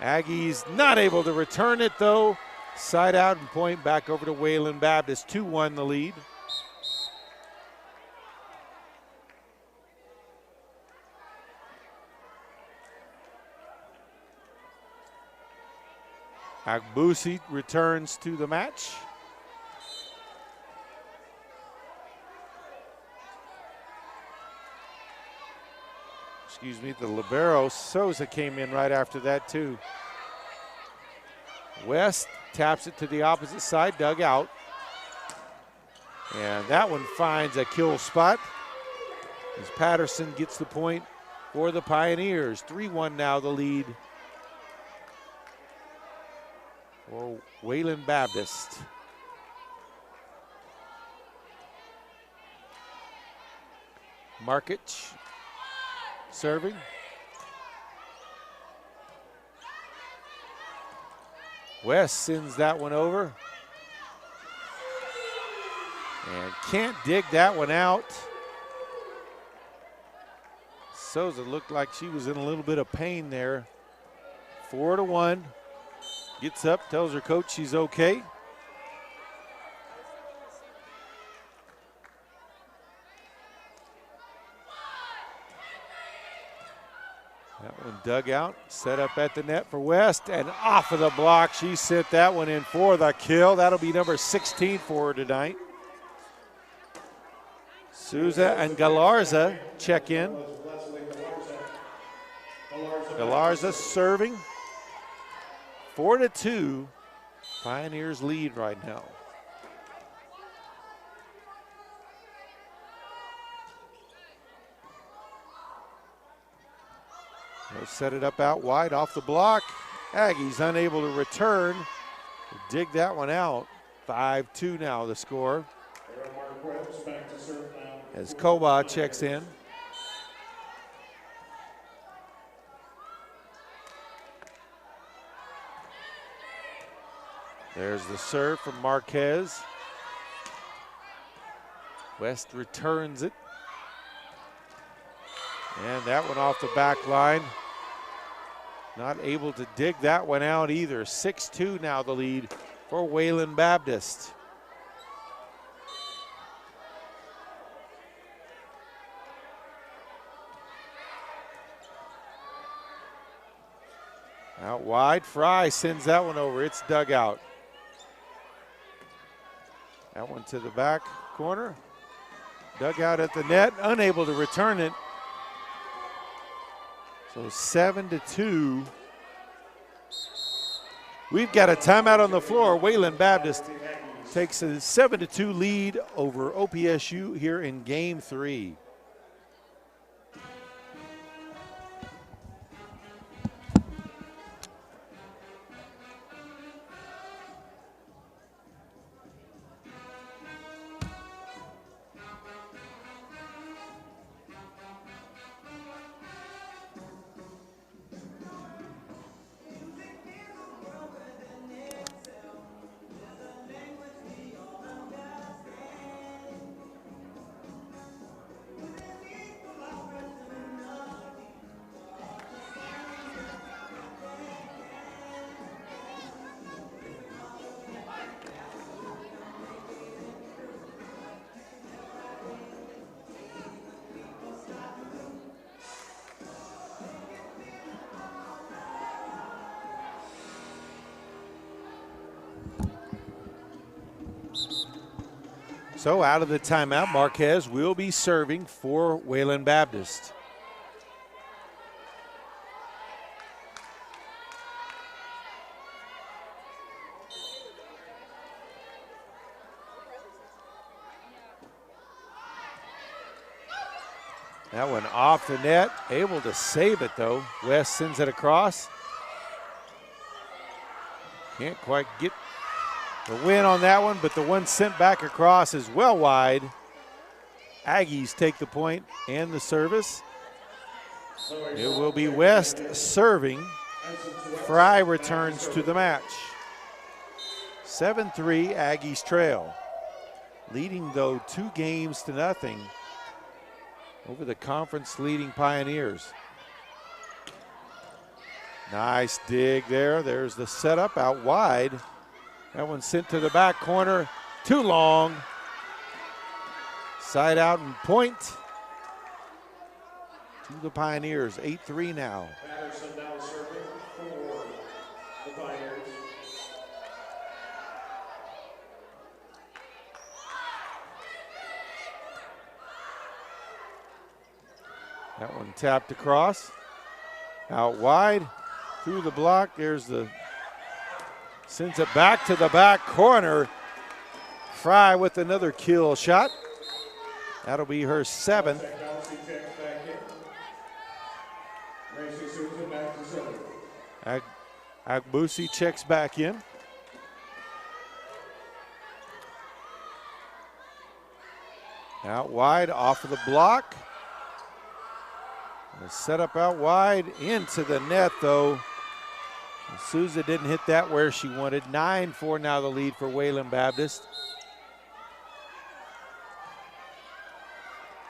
Aggies not able to return it though. Side out and point back over to Wayland Baptist. 2-1 the lead. Agbusi returns to the match. Excuse me, the libero Souza came in right after that too. West taps it to the opposite side, dug out. And that one finds a kill spot as Patterson gets the point for the Pioneers. 3-1 now the lead for Wayland Baptist. Markic serving. West sends that one over. And can't dig that one out. Souza looked like she was in a little bit of pain there. 4-1. Gets up, tells her coach she's okay. That one dug out, set up at the net for West, and off of the block. She sent that one in for the kill. That'll be number 16 for her tonight. Souza and Galarza check in. Galarza serving. 4-2. Pioneers lead right now. They'll set it up out wide off the block. Aggies unable to return. Dig that one out. 5-2 now the score. As Koba checks in. There's the serve from Marquez. West returns it. And that one off the back line. Not able to dig that one out either. 6-2 now the lead for Wayland Baptist. Out wide, Fry sends that one over. It's dug out. That one to the back corner. Dug out at the net, unable to return it. So 7-2. We've got a timeout on the floor. Wayland Baptist takes a 7-2 lead over OPSU here in game 3. So out of the timeout, Marquez will be serving for Wayland Baptist. That one off the net, able to save it though. West sends it across. Can't quite get the win on that one, but the one sent back across is well wide. Aggies take the point and the service. It will be West serving. Fry returns to the match. 7-3 Aggies trail. Leading though 2-0 over the conference leading Pioneers. Nice dig there. There's the setup out wide. That one sent to the back corner. Too long. Side out and point to the Pioneers. 8-3 now. Patterson now serving for the Pioneers. That one tapped across. Out wide. Through the block. There's the, sends it back to the back corner. Fry with another kill shot. That'll be her 7th. Agbusi checks back in. Out wide, off of the block. The setup out wide, into the net though. Souza didn't hit that where she wanted. 9-4 now the lead for Wayland Baptist.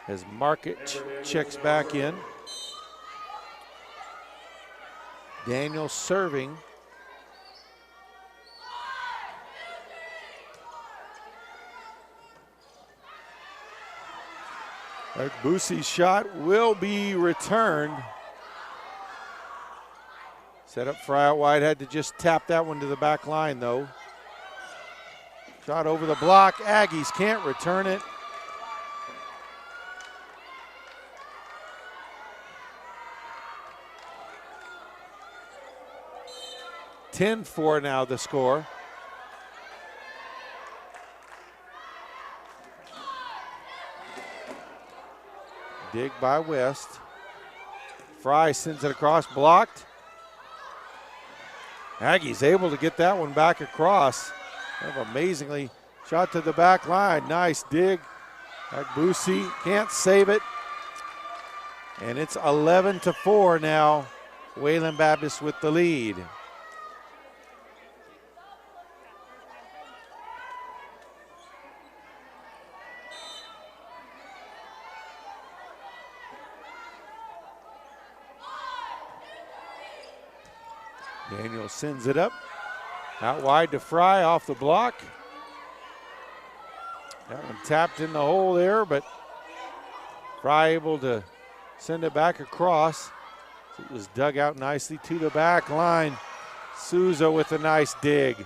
As Market checks back in. Daniel serving. Bussi's shot will be returned. Set up Fry out wide, had to just tap that one to the back line though. Shot over the block, Aggies can't return it. (10-4) now the score. Dig by West. Fry sends it across, blocked. Aggies able to get that one back across. Kind of amazingly, shot to the back line. Nice dig. Agbusi can't save it. And it's 11-4 now. Wayland Baptist with the lead. Daniel sends it up. Out wide to Fry off the block. That one tapped in the hole there, but Fry able to send it back across. It was dug out nicely to the back line. Souza with a nice dig.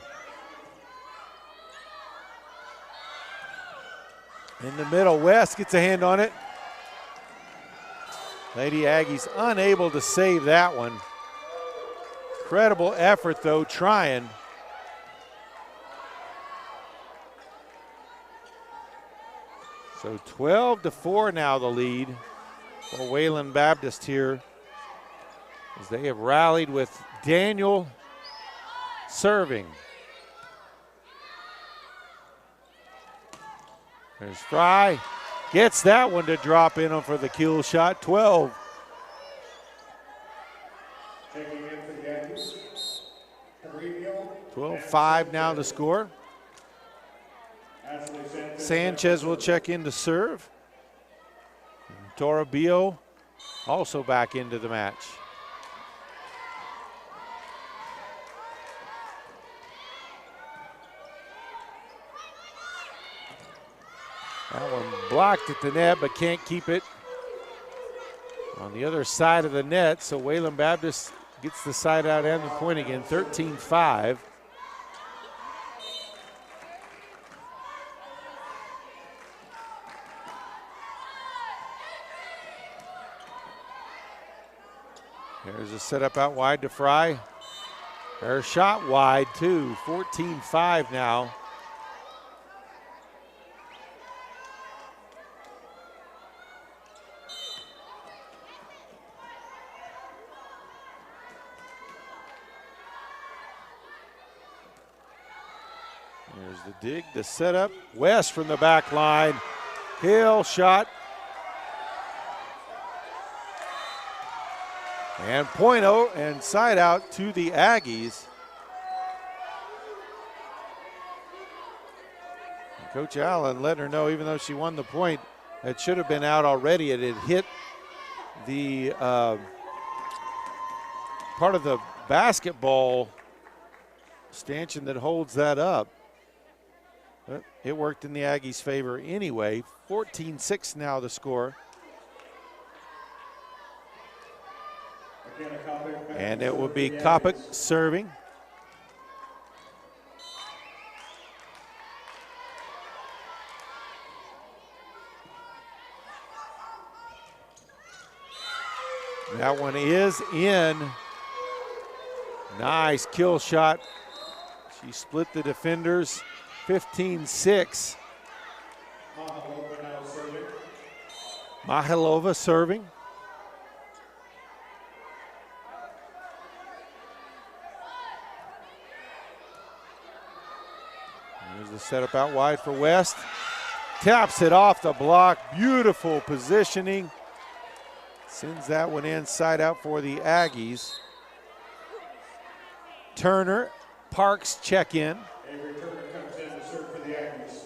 In the middle, West gets a hand on it. Lady Aggies unable to save that one. Incredible effort though, trying. So 12-4 now the lead for Wayland Baptist here, as they have rallied with Daniel serving. There's Fry, gets that one to drop in for the kill shot. 12. 12-5 now the score. Sanchez will check in to serve. Toribio also back into the match. That one blocked at the net, but can't keep it on the other side of the net. So Wayland Baptist gets the side out and the point again, 13-5. There's a setup out wide to Fry. Her shot wide too, 14-5 now. There's the dig, the setup. West from the back line. Hill shot. And point out and side out to the Aggies. And Coach Allen letting her know, even though she won the point, it should have been out already. It had hit the part of the basketball stanchion that holds that up. But it worked in the Aggies' favor anyway. 14-6 now the score. And it will be Kopic serving. That one is in. Nice kill shot. She split the defenders. 15-6. Mahilova serving. There's the setup out wide for West. Taps it off the block. Beautiful positioning. Sends that one inside out for the Aggies. Turner, Parks check in. Avery Turner comes in to serve for the Aggies.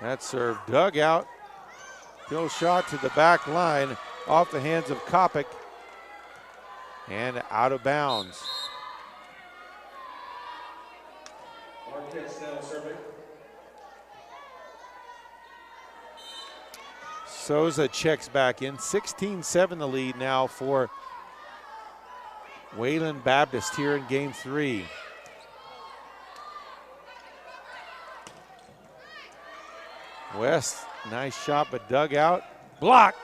That serve dug out. Kill shot to the back line off the hands of Kopic and out of bounds. Marquez now serving. Souza checks back in. 16-7 the lead now for Wayland Baptist here in game 3. West, nice shot but dug out. Block.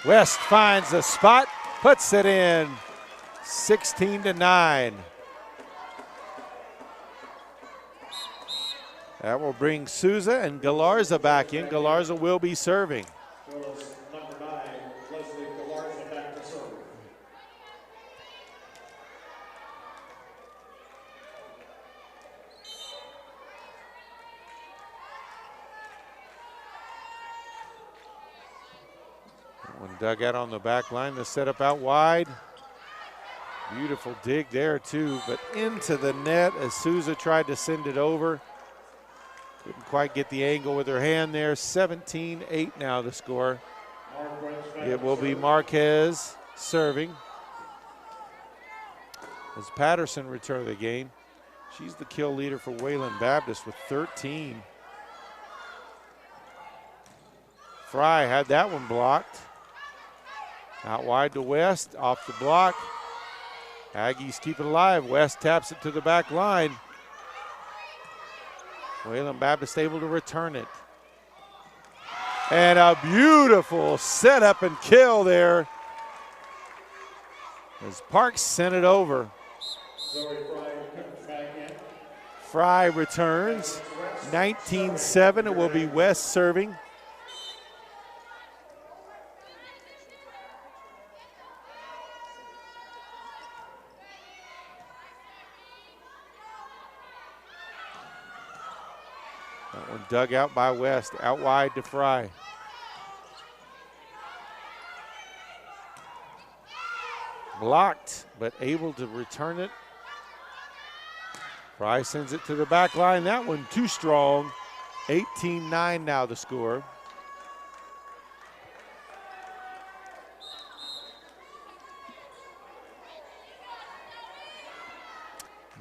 West finds the spot, puts it in. 16-9. That will bring Souza and Galarza back in. Galarza will be serving. Goes number 9, Leslie Galarza back to serve. One dug out on the back line. The setup out wide. Beautiful dig there too, but into the net as Souza tried to send it over. Couldn't quite get the angle with her hand there. 17-8 now the score. It will be Marquez serving. As Patterson returned the game. She's the kill leader for Wayland Baptist with 13. Fry had that one blocked. Out wide to West, off the block. Aggies keep it alive. West taps it to the back line. Wayland Baptist able to return it. And a beautiful setup and kill there as Parks sent it over. Fry returns. 19-7. It will be West serving. That one dug out by West, out wide to Fry. Blocked, but able to return it. Fry sends it to the back line. That one too strong. 18-9 now the score.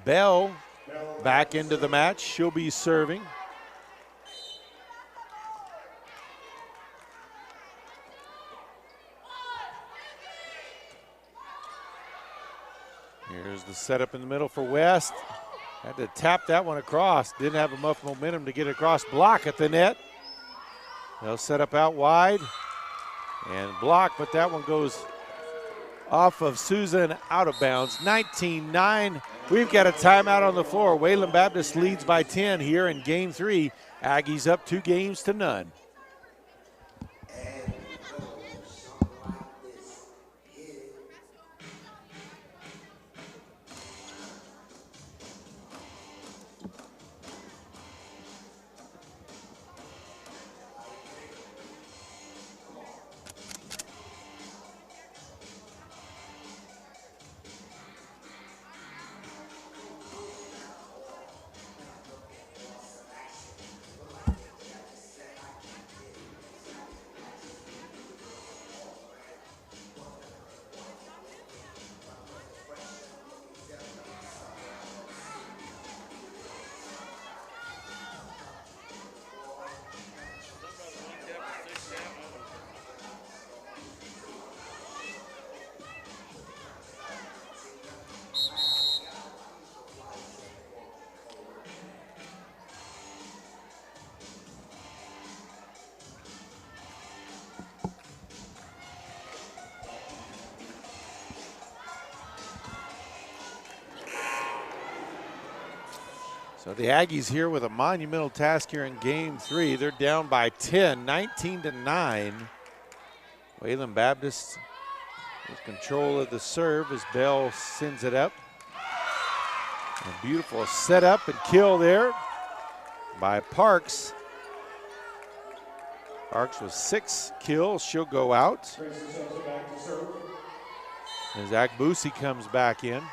Bell back into the match. She'll be serving. Here's the setup in the middle for West. Had to tap that one across. Didn't have enough momentum to get across. Block at the net. They'll set up out wide and block, but that one goes off of Susan out of bounds. 19-9. We've got a timeout on the floor. Wayland Baptist leads by 10 here in game 3. Aggies up 2-0. So the Aggies here with a monumental task here in game 3. They're down by 10, 19-9. Wayland Baptist with control of the serve as Bell sends it up. A beautiful setup and kill there by Parks. Parks with 6 kills. She'll go out. As Akbusi comes back in.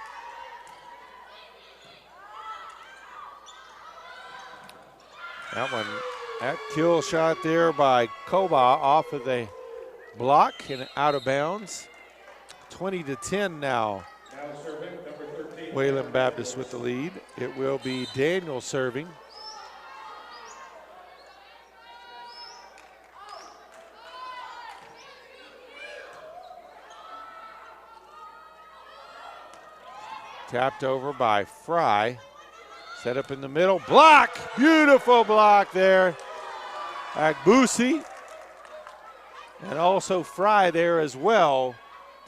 That kill shot there by Koba off of the block and out of bounds. 20-10 now. Wayland Baptist with the lead. It will be Daniel serving. Tapped over by Fry. Set up in the middle. Block! Beautiful block there. Akbusi. And also Fry there as well.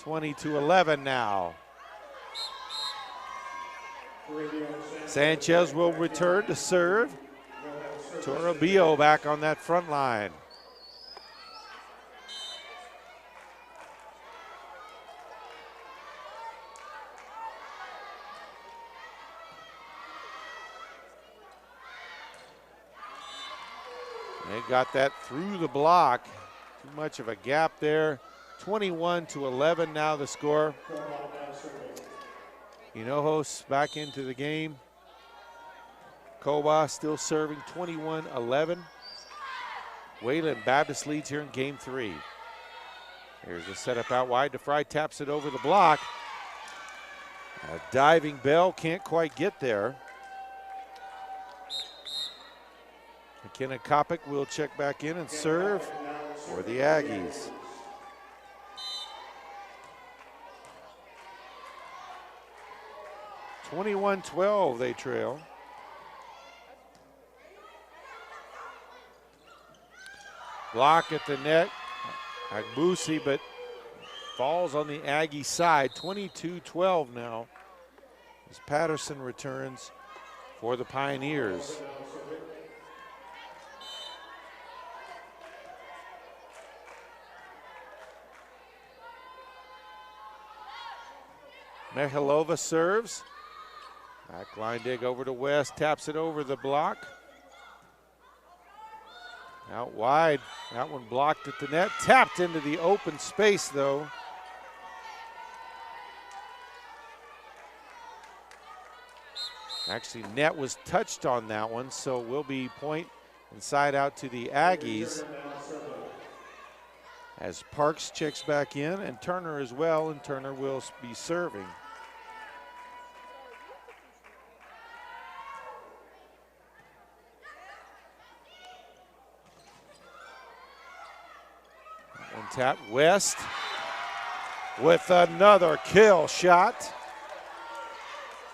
20-11 now. Sanchez will return to serve. Toribio back on that front line. They got that through the block. Too much of a gap there. 21-11 now the score. Hinojos back into the game. Koba still serving 21-11. Wayland Baptist leads here in game 3. Here's a setup out wide to Fry, taps it over the block. A diving Bell can't quite get there. McKenna Kopic will check back in and serve for the Aggies. (21-12) they trail. Block at the net. Akbusi, but falls on the Aggie side. 22-12 now as Patterson returns for the Pioneers. Michalova serves. Back line dig over to West, taps it over the block. Out wide, that one blocked at the net. Tapped into the open space though. Actually, net was touched on that one, so will be point inside out to the Aggies. As Parks checks back in, and Turner as well, and Turner will be serving. One tap, West with another kill shot.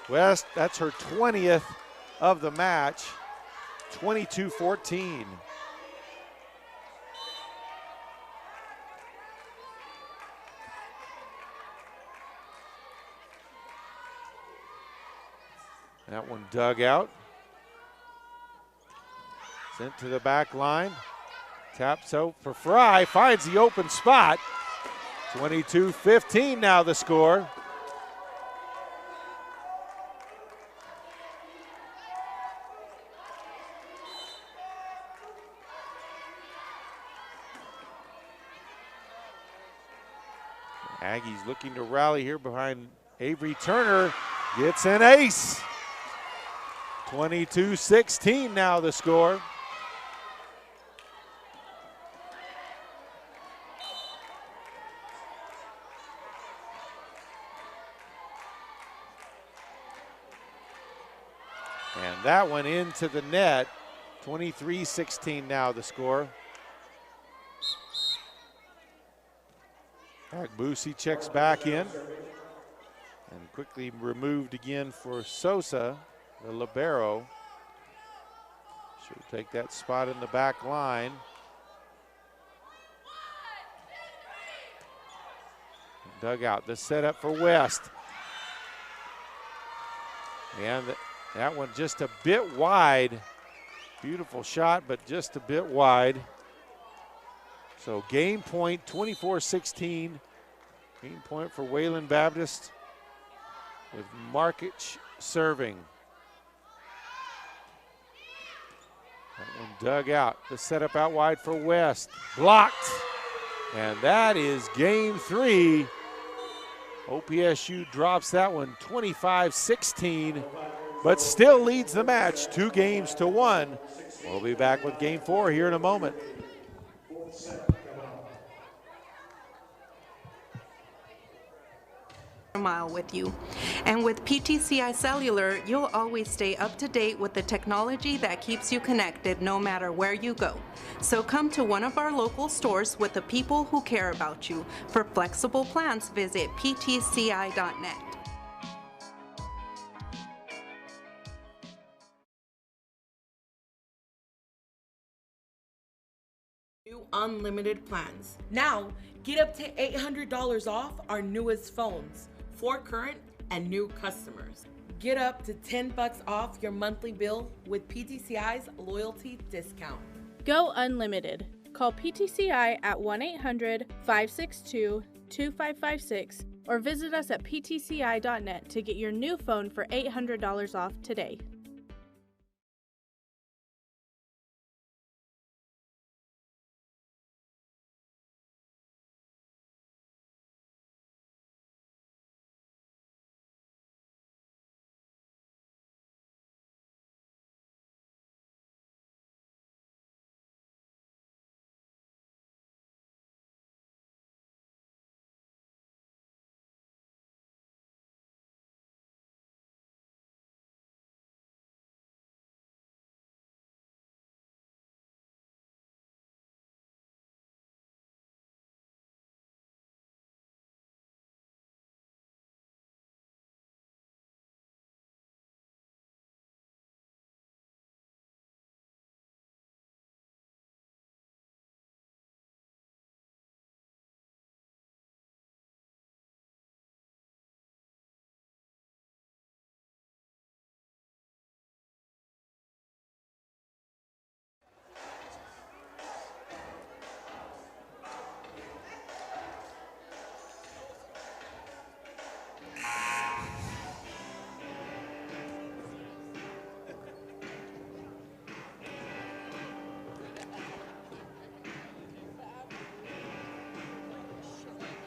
West, that's her 20th of the match, 22-14. That one dug out. Sent to the back line. Taps out for Fry, finds the open spot. 22-15 now the score. Aggies looking to rally here behind Avery Turner. Gets an ace. 22-16 now the score. And that one into the net. 23-16 now the score. Akbusi checks back in and quickly removed again for Sosa, the libero. She'll take that spot in the back line. Dug out the setup for West. And That one just a bit wide. Beautiful shot, but just a bit wide. So game point, 24-16. Game point for Wayland Baptist with Markic serving. That one dug out. The setup out wide for West. Blocked. And that is game 3. OPSU drops that one 25-16, but still leads the match 2-1. We'll be back with game 4 here in a moment. Mile with you. And with PTCI Cellular, you'll always stay up to date with the technology that keeps you connected no matter where you go. So come to one of our local stores with the people who care about you. For flexible plans, visit ptci.net. New unlimited plans. Now, get up to $800 off our newest phones for current and new customers. Get up to $10 off your monthly bill with PTCI's loyalty discount. Go unlimited. Call PTCI at 1-800-562-2556 or visit us at ptci.net to get your new phone for $800 off today.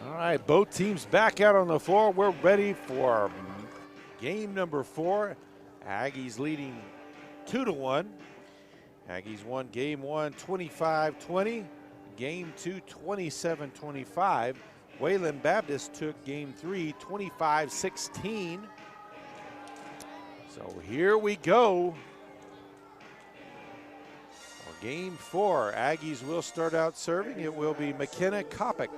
All right, both teams back out on the floor. We're ready for game number 4. Aggies leading 2-1. Aggies won game 1 25-20. Game 2 27-25. Wayland Baptist took game 3 25-16. So here we go. For game 4, Aggies will start out serving. It will be McKenna Kopic.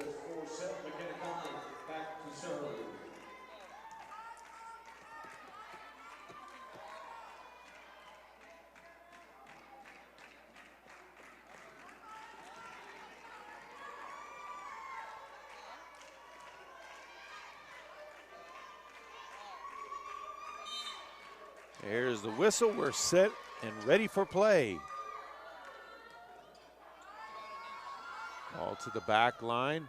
There's the whistle. We're set and ready for play. Ball to the back line.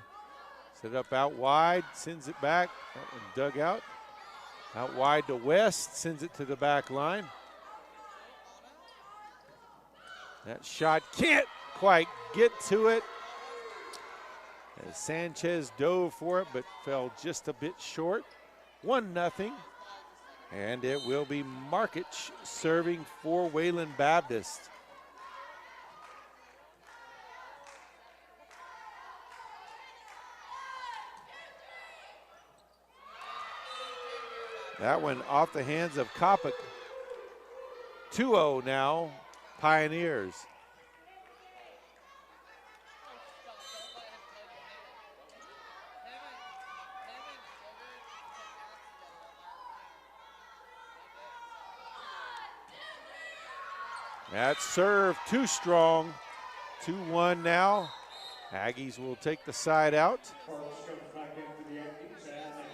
Set up out wide, sends it back. That one dug out. Out wide to West, sends it to the back line. That shot can't quite get to it. As Sanchez dove for it, but fell just a bit short. 1-0. And it will be Markic serving for Wayland Baptist. That one off the hands of Kopic. 2-0 now, Pioneers. That serve too strong. 2-1 now. Aggies will take the side out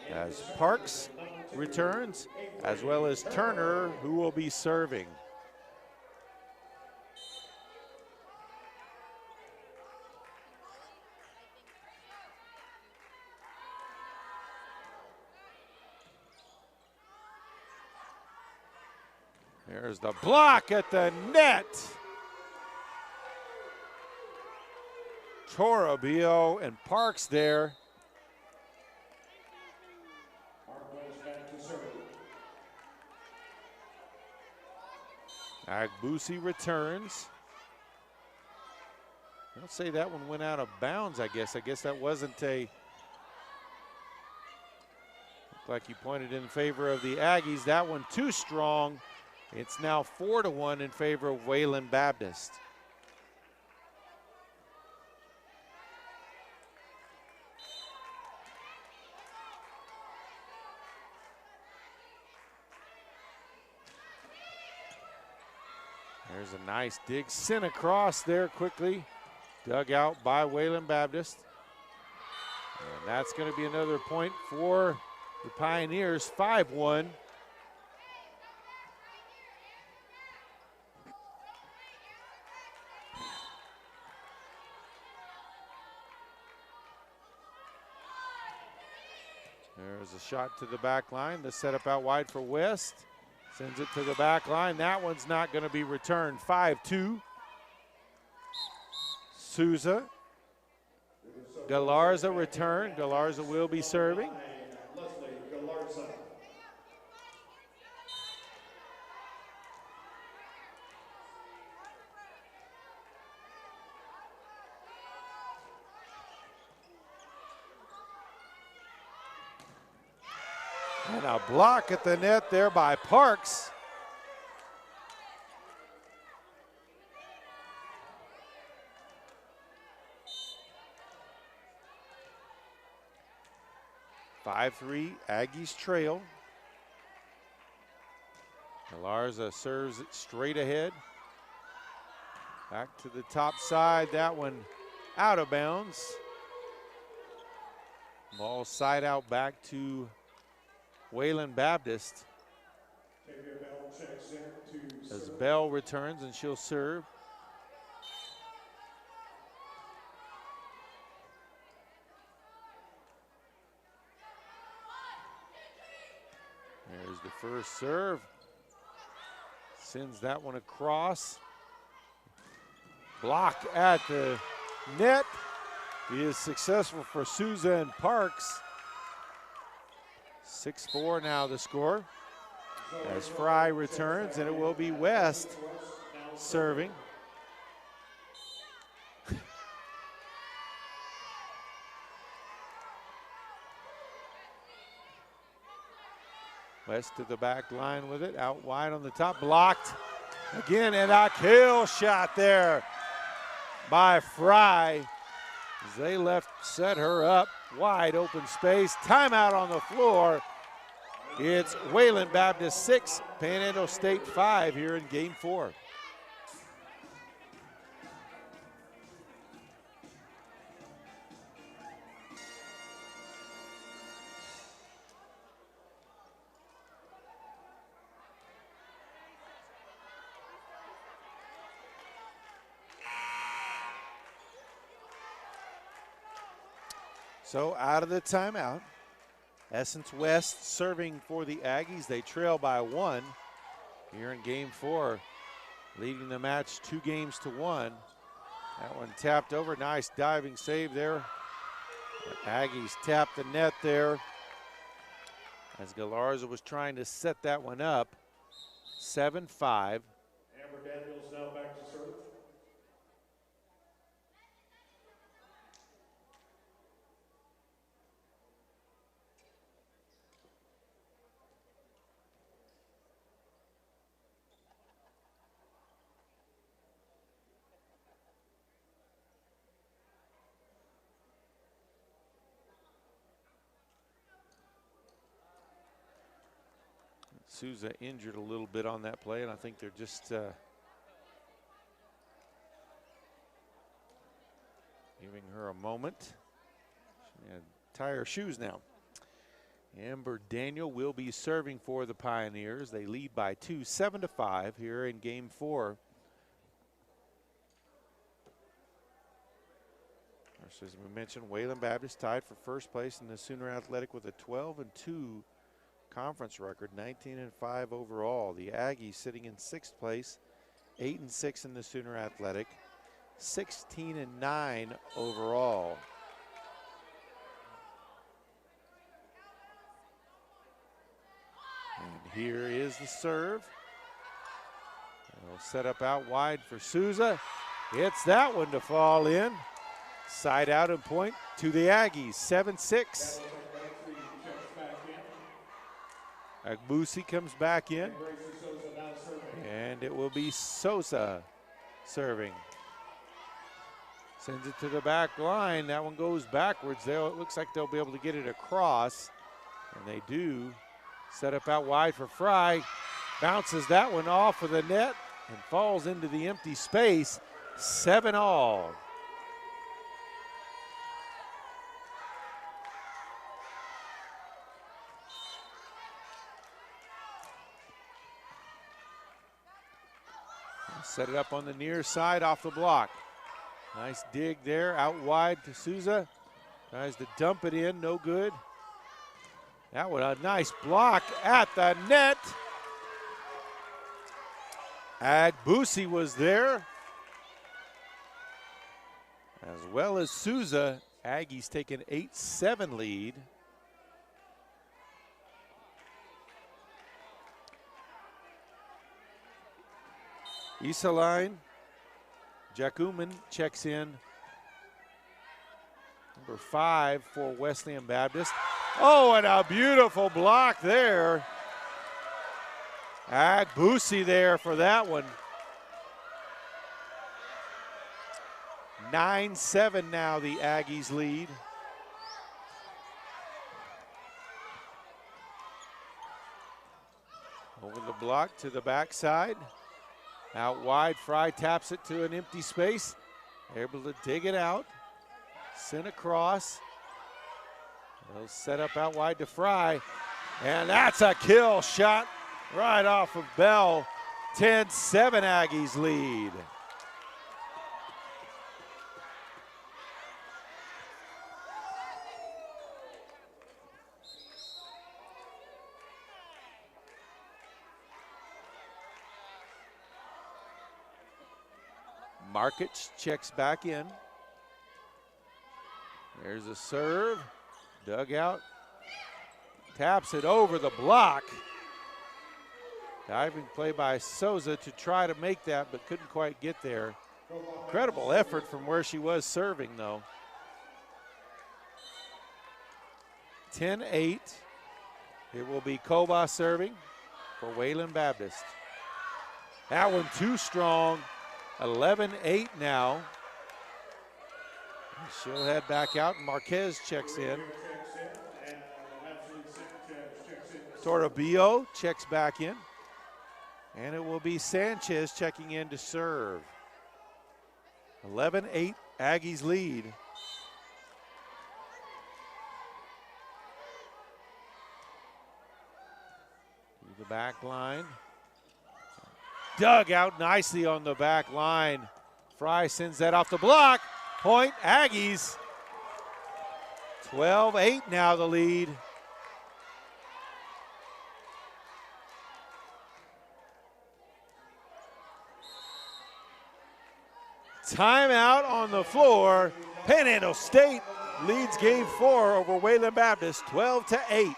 as Parks returns, as well as Turner, who will be serving. There's the block at the net. Toribio and Parks there. Agbusi returns. I'll say that one went out of bounds, I guess. I guess that wasn't a, looked like you pointed in favor of the Aggies. That one too strong. It's now 4-1 in favor of Wayland Baptist. There's a nice dig sent across there quickly. Dug out by Wayland Baptist. And that's going to be another point for the Pioneers, 5-1. There's a shot to the back line. The setup out wide for West. Sends it to the back line. That one's not going to be returned. 5-2. Souza. Galarza return. Galarza will be serving. And a block at the net there by Parks. (5-3) Aggies trail. Galarza serves it straight ahead. Back to the top side. That one out of bounds. Ball side out back to Wayland Baptist. As Bell returns and she'll serve. There's the first serve. Sends that one across. Block at the net. He is successful for Souza and Parks. 6-4 now the score. As Fry returns, and it will be West serving. West to the back line with it, out wide on the top, blocked again, and a kill shot there by Fry. As they set her up, wide open space, timeout on the floor. It's Wayland Baptist 6, Panhandle State 5 here in game 4. So out of the timeout, Essence West serving for the Aggies. They trail by 1 here in game 4, leading the match 2-1. That one tapped over, nice diving save there. The Aggies tapped the net there as Galarza was trying to set that one up. 7-5. Amber Daniels now back to serve. Souza injured a little bit on that play, and I think they're just giving her a moment. She had to tie her shoes now. Amber Daniel will be serving for the Pioneers. They lead by 2, 7-5 here in game 4. As we mentioned, Wayland Baptist tied for first place in the Sooner Athletic with a 12-2 conference record, 19-5 overall. The Aggies sitting in 6th place, 8-6 in the Sooner Athletic, 16-9 overall. And here is the serve. They'll set up out wide for Souza. It's that one to fall in. Side out and point to the Aggies, 7-6. Agbusi comes back in. And it will be Sosa serving. Sends it to the back line. That one goes backwards there. It looks like they'll be able to get it across. And they do. Set up out wide for Fry. Bounces that one off of the net and falls into the empty space. 7-all. Set it up on the near side off the block. Nice dig there, out wide to Souza. Tries to dump it in, no good. That was a nice block at the net. Agbusi was there, as well as Souza. Aggies take an 8-7 lead. Isaline, Jakuman checks in. Number 5 for Wesleyan Baptist. Oh, and a beautiful block there. Agbusi there for that one. 9-7 now the Aggies lead. Over the block to the backside. Out wide, Fry taps it to an empty space. Able to dig it out. Sent across. They'll set up out wide to Fry. And that's a kill shot right off of Bell. 10-7 Aggies lead. Markic checks back in. There's a serve. Dug out. Taps it over the block. Diving play by Souza to try to make that, but couldn't quite get there. Incredible effort from where she was serving, though. 10-8. It will be Koba serving for Wayland Baptist. That one too strong. 11-8 now. She'll head back out, and Marquez checks in. Toribio checks back in. And it will be Sanchez checking in to serve. 11-8, Aggies lead. To the back line. Dug out nicely on the back line. Fry sends that off the block. Point, Aggies. 12-8 now the lead. Timeout on the floor. Panhandle State leads game 4 over Wayland Baptist, 12-8.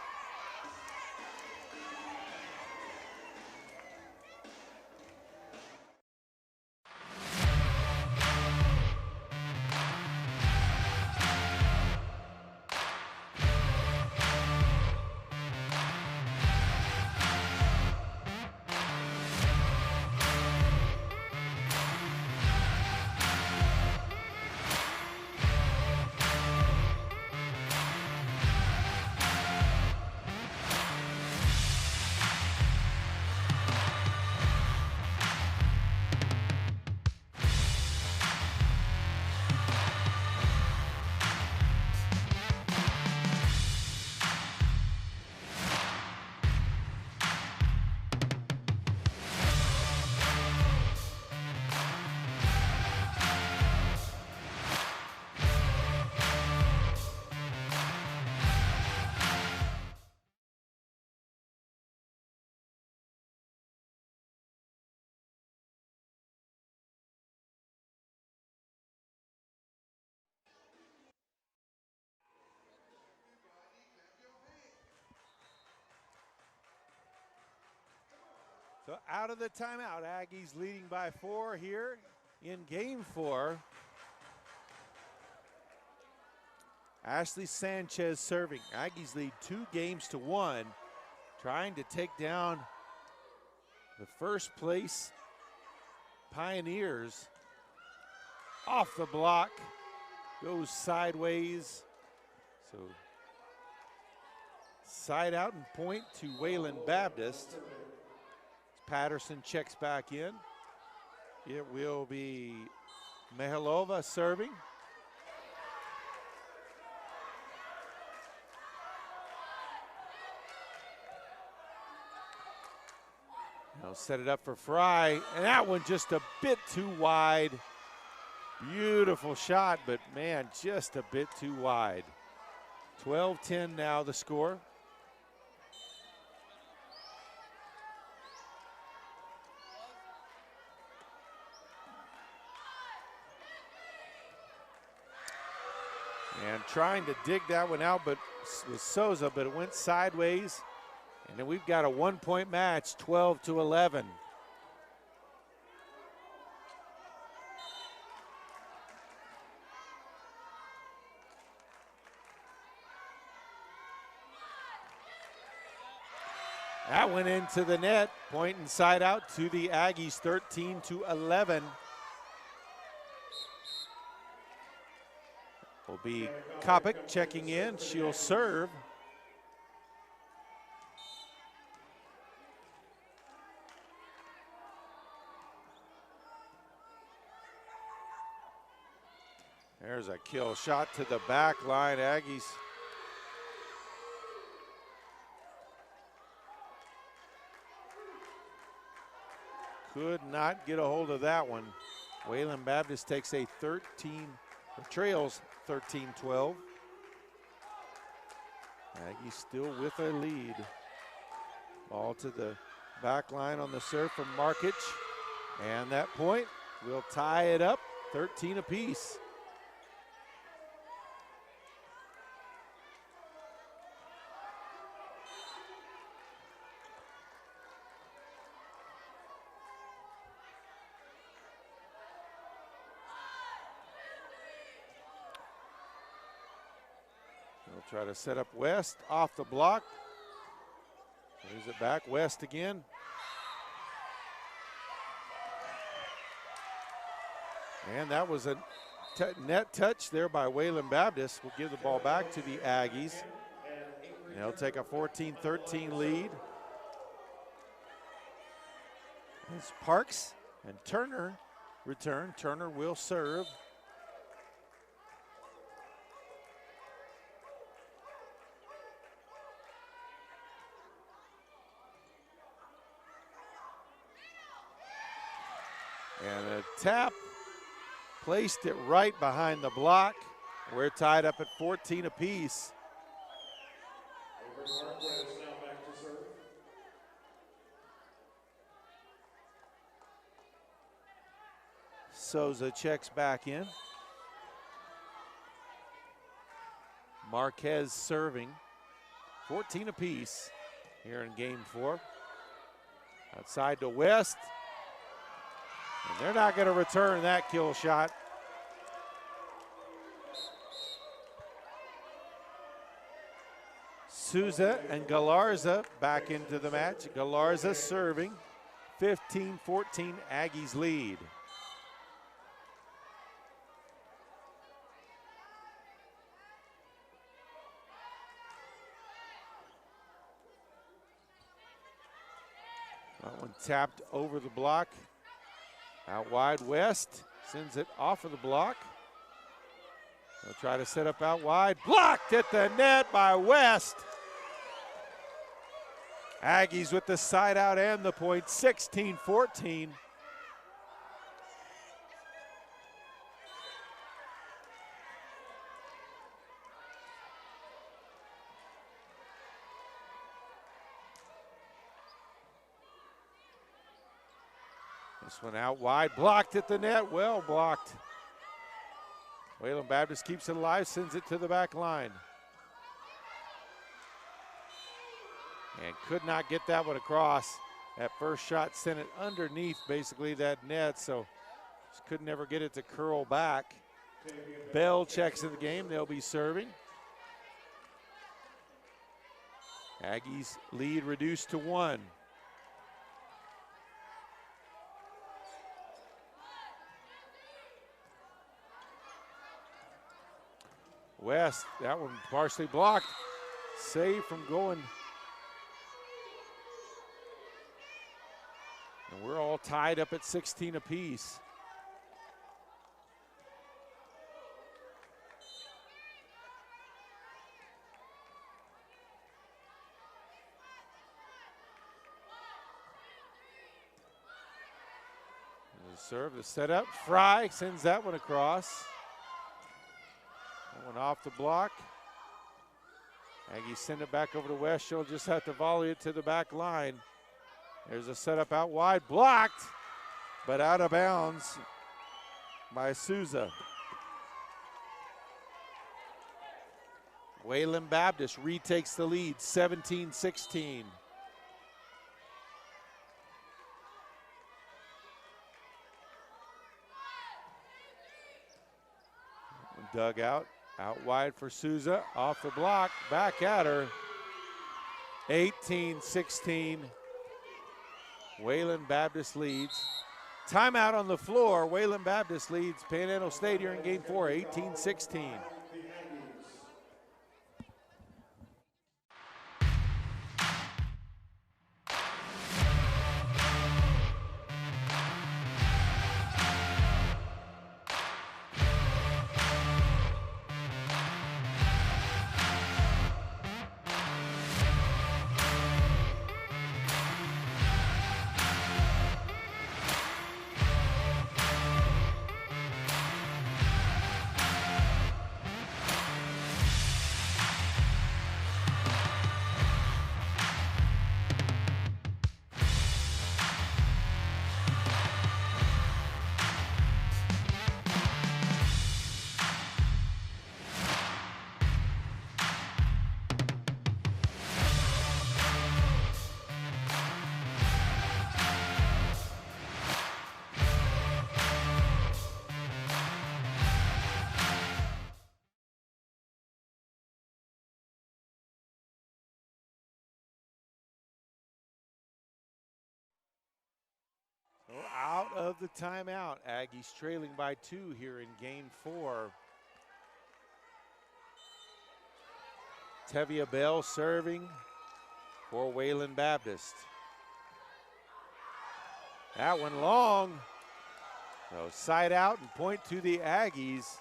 So out of the timeout, Aggies leading by 4 here in game 4. Ashley Sanchez serving. Aggies lead 2-1, trying to take down the first place Pioneers. Off the block, goes sideways. So side out and point to Wayland Baptist. Patterson checks back in. It will be Mihilova serving. Now set it up for Fry, and that one just a bit too wide. Beautiful shot, but man, just a bit too wide. 12-10 now the score. And trying to dig that one out, but with Souza, but it went sideways. And then we've got a 1-point match, 12-11. That went into the net, point and side out to the Aggies, 13-11. Will be Kopic checking in. She'll serve. There's a kill shot to the back line. Aggies could not get a hold of that one. Wayland Baptist takes a trails 13-12. Aggies still with a lead. Ball to the back line on the serve from Markic. And that point will tie it up, 13 apiece. They'll try to set up West off the block. Moves it back, West again. And that was a net touch there by Wayland Baptist. Will give the ball back to the Aggies. And they'll take a 14-13 lead. As Parks and Turner return. Turner will serve. And a tap, placed it right behind the block. We're tied up at 14 apiece. Souza checks back in. Marquez serving. 14 apiece here in game 4. Outside to West. And they're not going to return that kill shot. Souza and Galarza back into the match. Galarza serving. 15-14, Aggies lead. That one tapped over the block. Out wide, West sends it off of the block. They'll try to set up out wide. Blocked at the net by West. Aggies with the side out and the point, 16-14. This one out wide, blocked at the net, well blocked. Wayland Baptist keeps it alive, sends it to the back line. And could not get that one across That first shot sent it underneath basically that net, so just could never get it to curl back. Bell checks in the game. They'll be serving. Aggies lead reduced to 1. West, that one partially blocked. Save from going. And we're all tied up at 16 apiece. The serve, the setup. Fry sends that one across. That one off the block. Aggies send it back over to West. She'll just have to volley it to the back line. There's a setup out wide, blocked, but out of bounds by Souza. Wayland Baptist retakes the lead, 17-16. Dug out wide for Souza, off the block, back at her. 18-16. Wayland Baptist leads. Timeout on the floor. Wayland Baptist leads Panhandle State here in game 4, 18-16. So out of the timeout, Aggies trailing by 2 here in game 4. Tevia Bell serving for Wayland Baptist. That one long. So side out and point to the Aggies.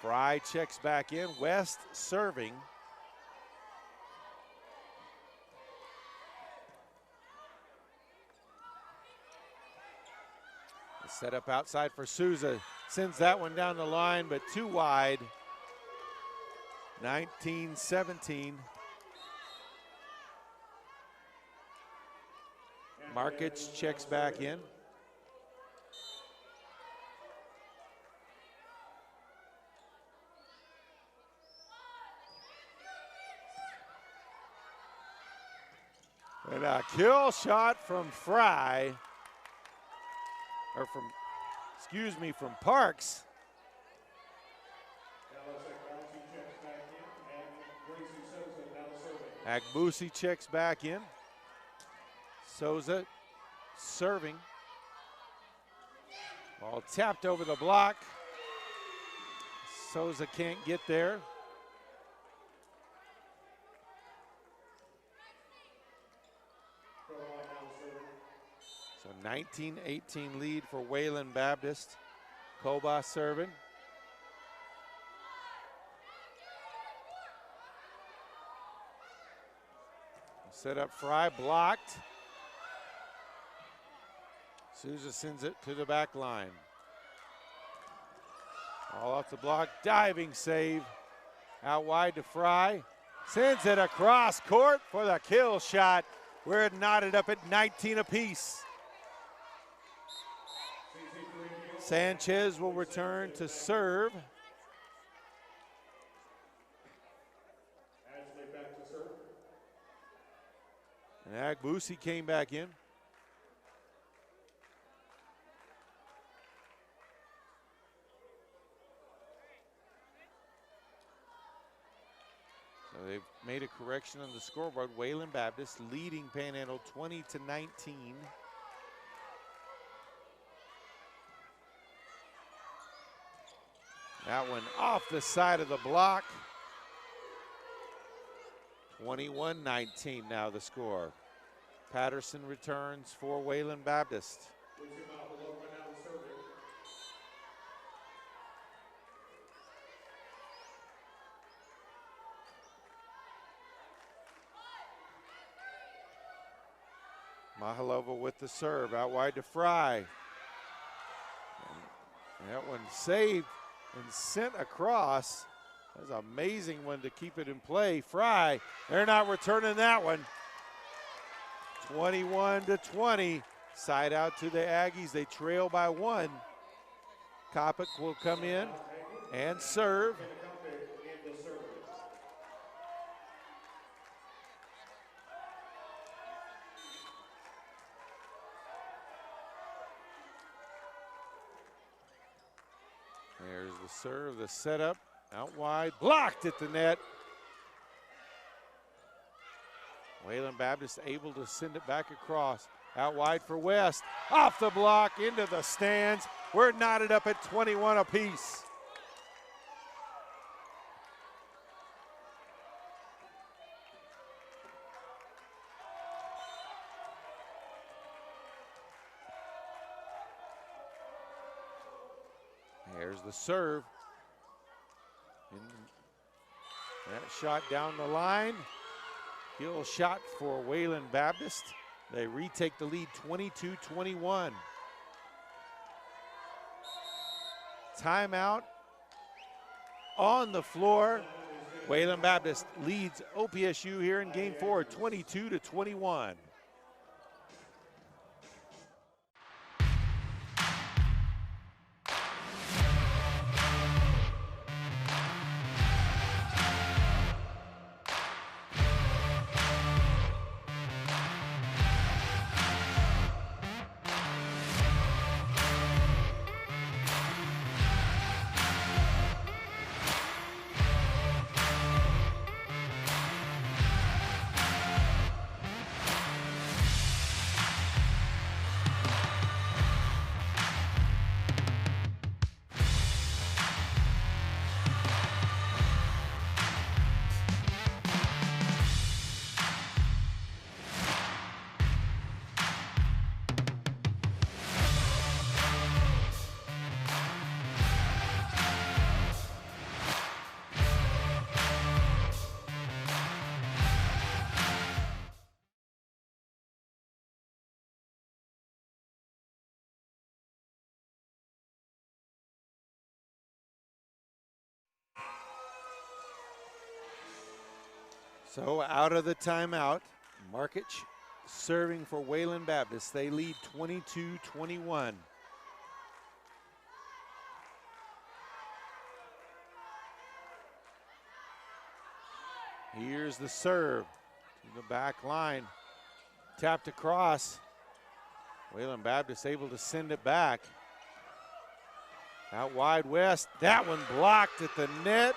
Fry checks back in. West serving. The setup outside for Souza. Sends that one down the line, but too wide. 19-17. Markets checks back in. And a kill shot from Fry, or from Parks. Agbusi checks back in. Souza serving. Ball tapped over the block. Souza can't get there. So 19-18 lead for Wayland Baptist. Koba serving. Set up Fry, blocked. Souza sends it to the back line. All off the block, diving save. Out wide to Fry. Sends it across court for the kill shot. We're knotted up at 19 apiece. Sanchez will return to serve. And Agbusi came back in. So they've made a correction on the scoreboard. Wayland Baptist leading Panhandle 20-19. That one off the side of the block. 21-19 now the score. Patterson returns for Wayland Baptist. Mahalova with the serve, out wide to Fry. And that one saved and sent across. That was an amazing one to keep it in play. Fry, they're not returning that one. 21-20, side out to the Aggies. They trail by 1. Kopic will come in and serve. There's the serve, the setup, out wide, blocked at the net. Wayland Baptist able to send it back across. Out wide for West, off the block, into the stands. We're knotted up at 21 apiece. There's the serve. And that shot down the line. Gill shot for Wayland Baptist. They retake the lead 22-21. Timeout on the floor. Wayland Baptist leads OPSU here in game 4, 22-21. So out of the timeout, Markic serving for Wayland Baptist. They lead 22-21. Here's the serve to the back line. Tapped across. Wayland Baptist able to send it back. Out wide West. That one blocked at the net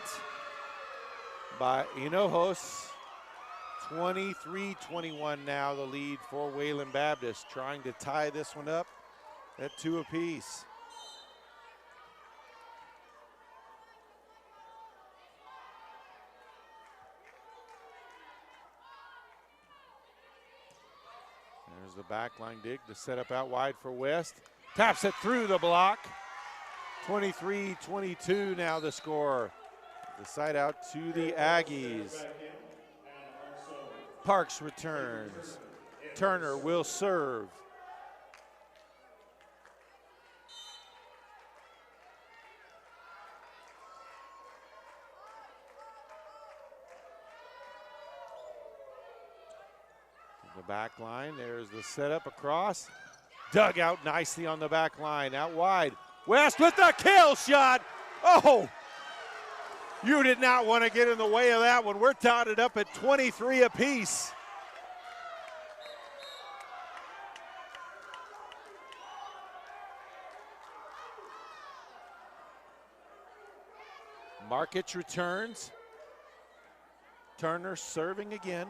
by Hinojos. 23-21 now the lead for Wayland Baptist, trying to tie this one up at 2 apiece. There's the backline dig to set up out wide for West. Taps it through the block. 23-22 now the score. The side out to the Aggies. Parks returns. Turner will serve. The back line, there's the setup across. Dug out nicely on the back line, out wide. West with the kill shot. Oh! You did not want to get in the way of that one. We're tied up at 23 apiece. Markich returns. Turner serving again.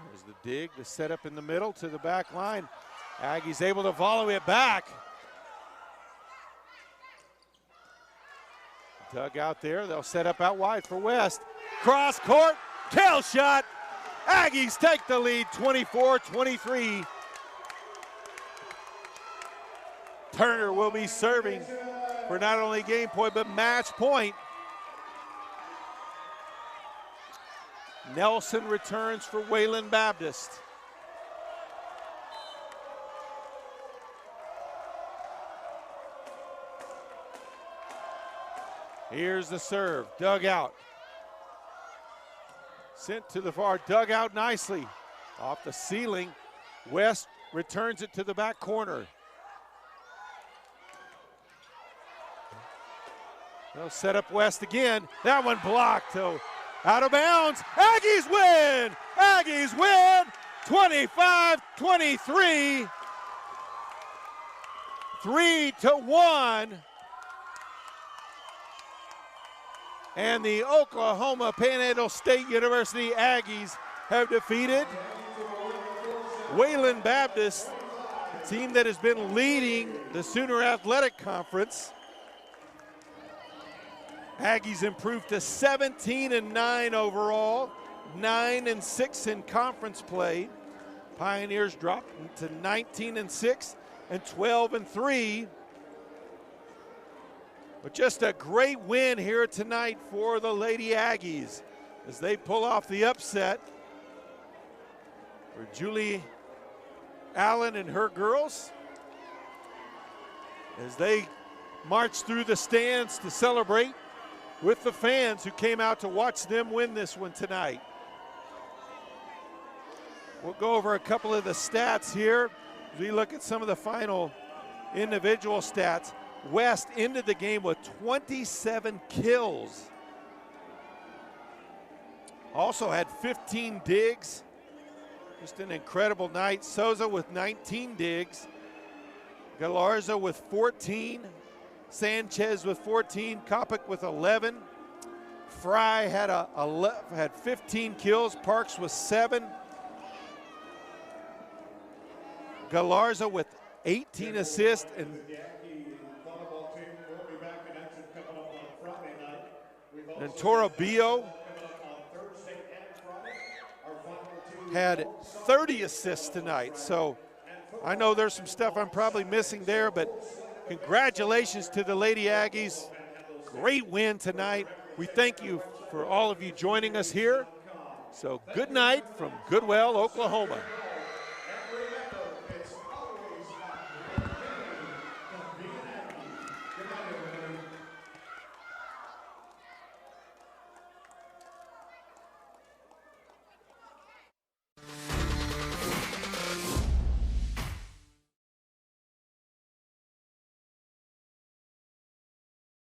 There's the dig, the setup in the middle to the back line. Aggies able to volley it back. Dug out there, they'll set up out wide for West. Cross court, tail shot. Aggies take the lead, 24-23. Turner will be serving for not only game point, but match point. Nelson returns for Wayland Baptist. Here's the serve, dug out. Sent to the far, dug out nicely. Off the ceiling, West returns it to the back corner. They'll set up West again. That one blocked, though. Out of bounds. Aggies win! Aggies win! 25-23. 3-1. And the Oklahoma Panhandle State University Aggies have defeated Wayland Baptist, a team that has been leading the Sooner Athletic Conference. Aggies improved to 17-9 overall, 9-6 in conference play. Pioneers dropped to 19-6 and 12-3. But just a great win here tonight for the Lady Aggies as they pull off the upset for Julie Allen and her girls as they march through the stands to celebrate with the fans who came out to watch them win this one tonight. We'll go over a couple of the stats here as we look at some of the final individual stats. West ended the game with 27 kills. Also had 15 digs. Just an incredible night. Souza with 19 digs. Galarza with 14. Sanchez with 14. Kopic with 11. Fry had 15 kills. Parks with 7. Galarza with 18 assists. And Toribio had 30 assists tonight. So I know there's some stuff I'm probably missing there, but congratulations to the Lady Aggies. Great win tonight. We thank you for all of you joining us here. So good night from Goodwell, Oklahoma.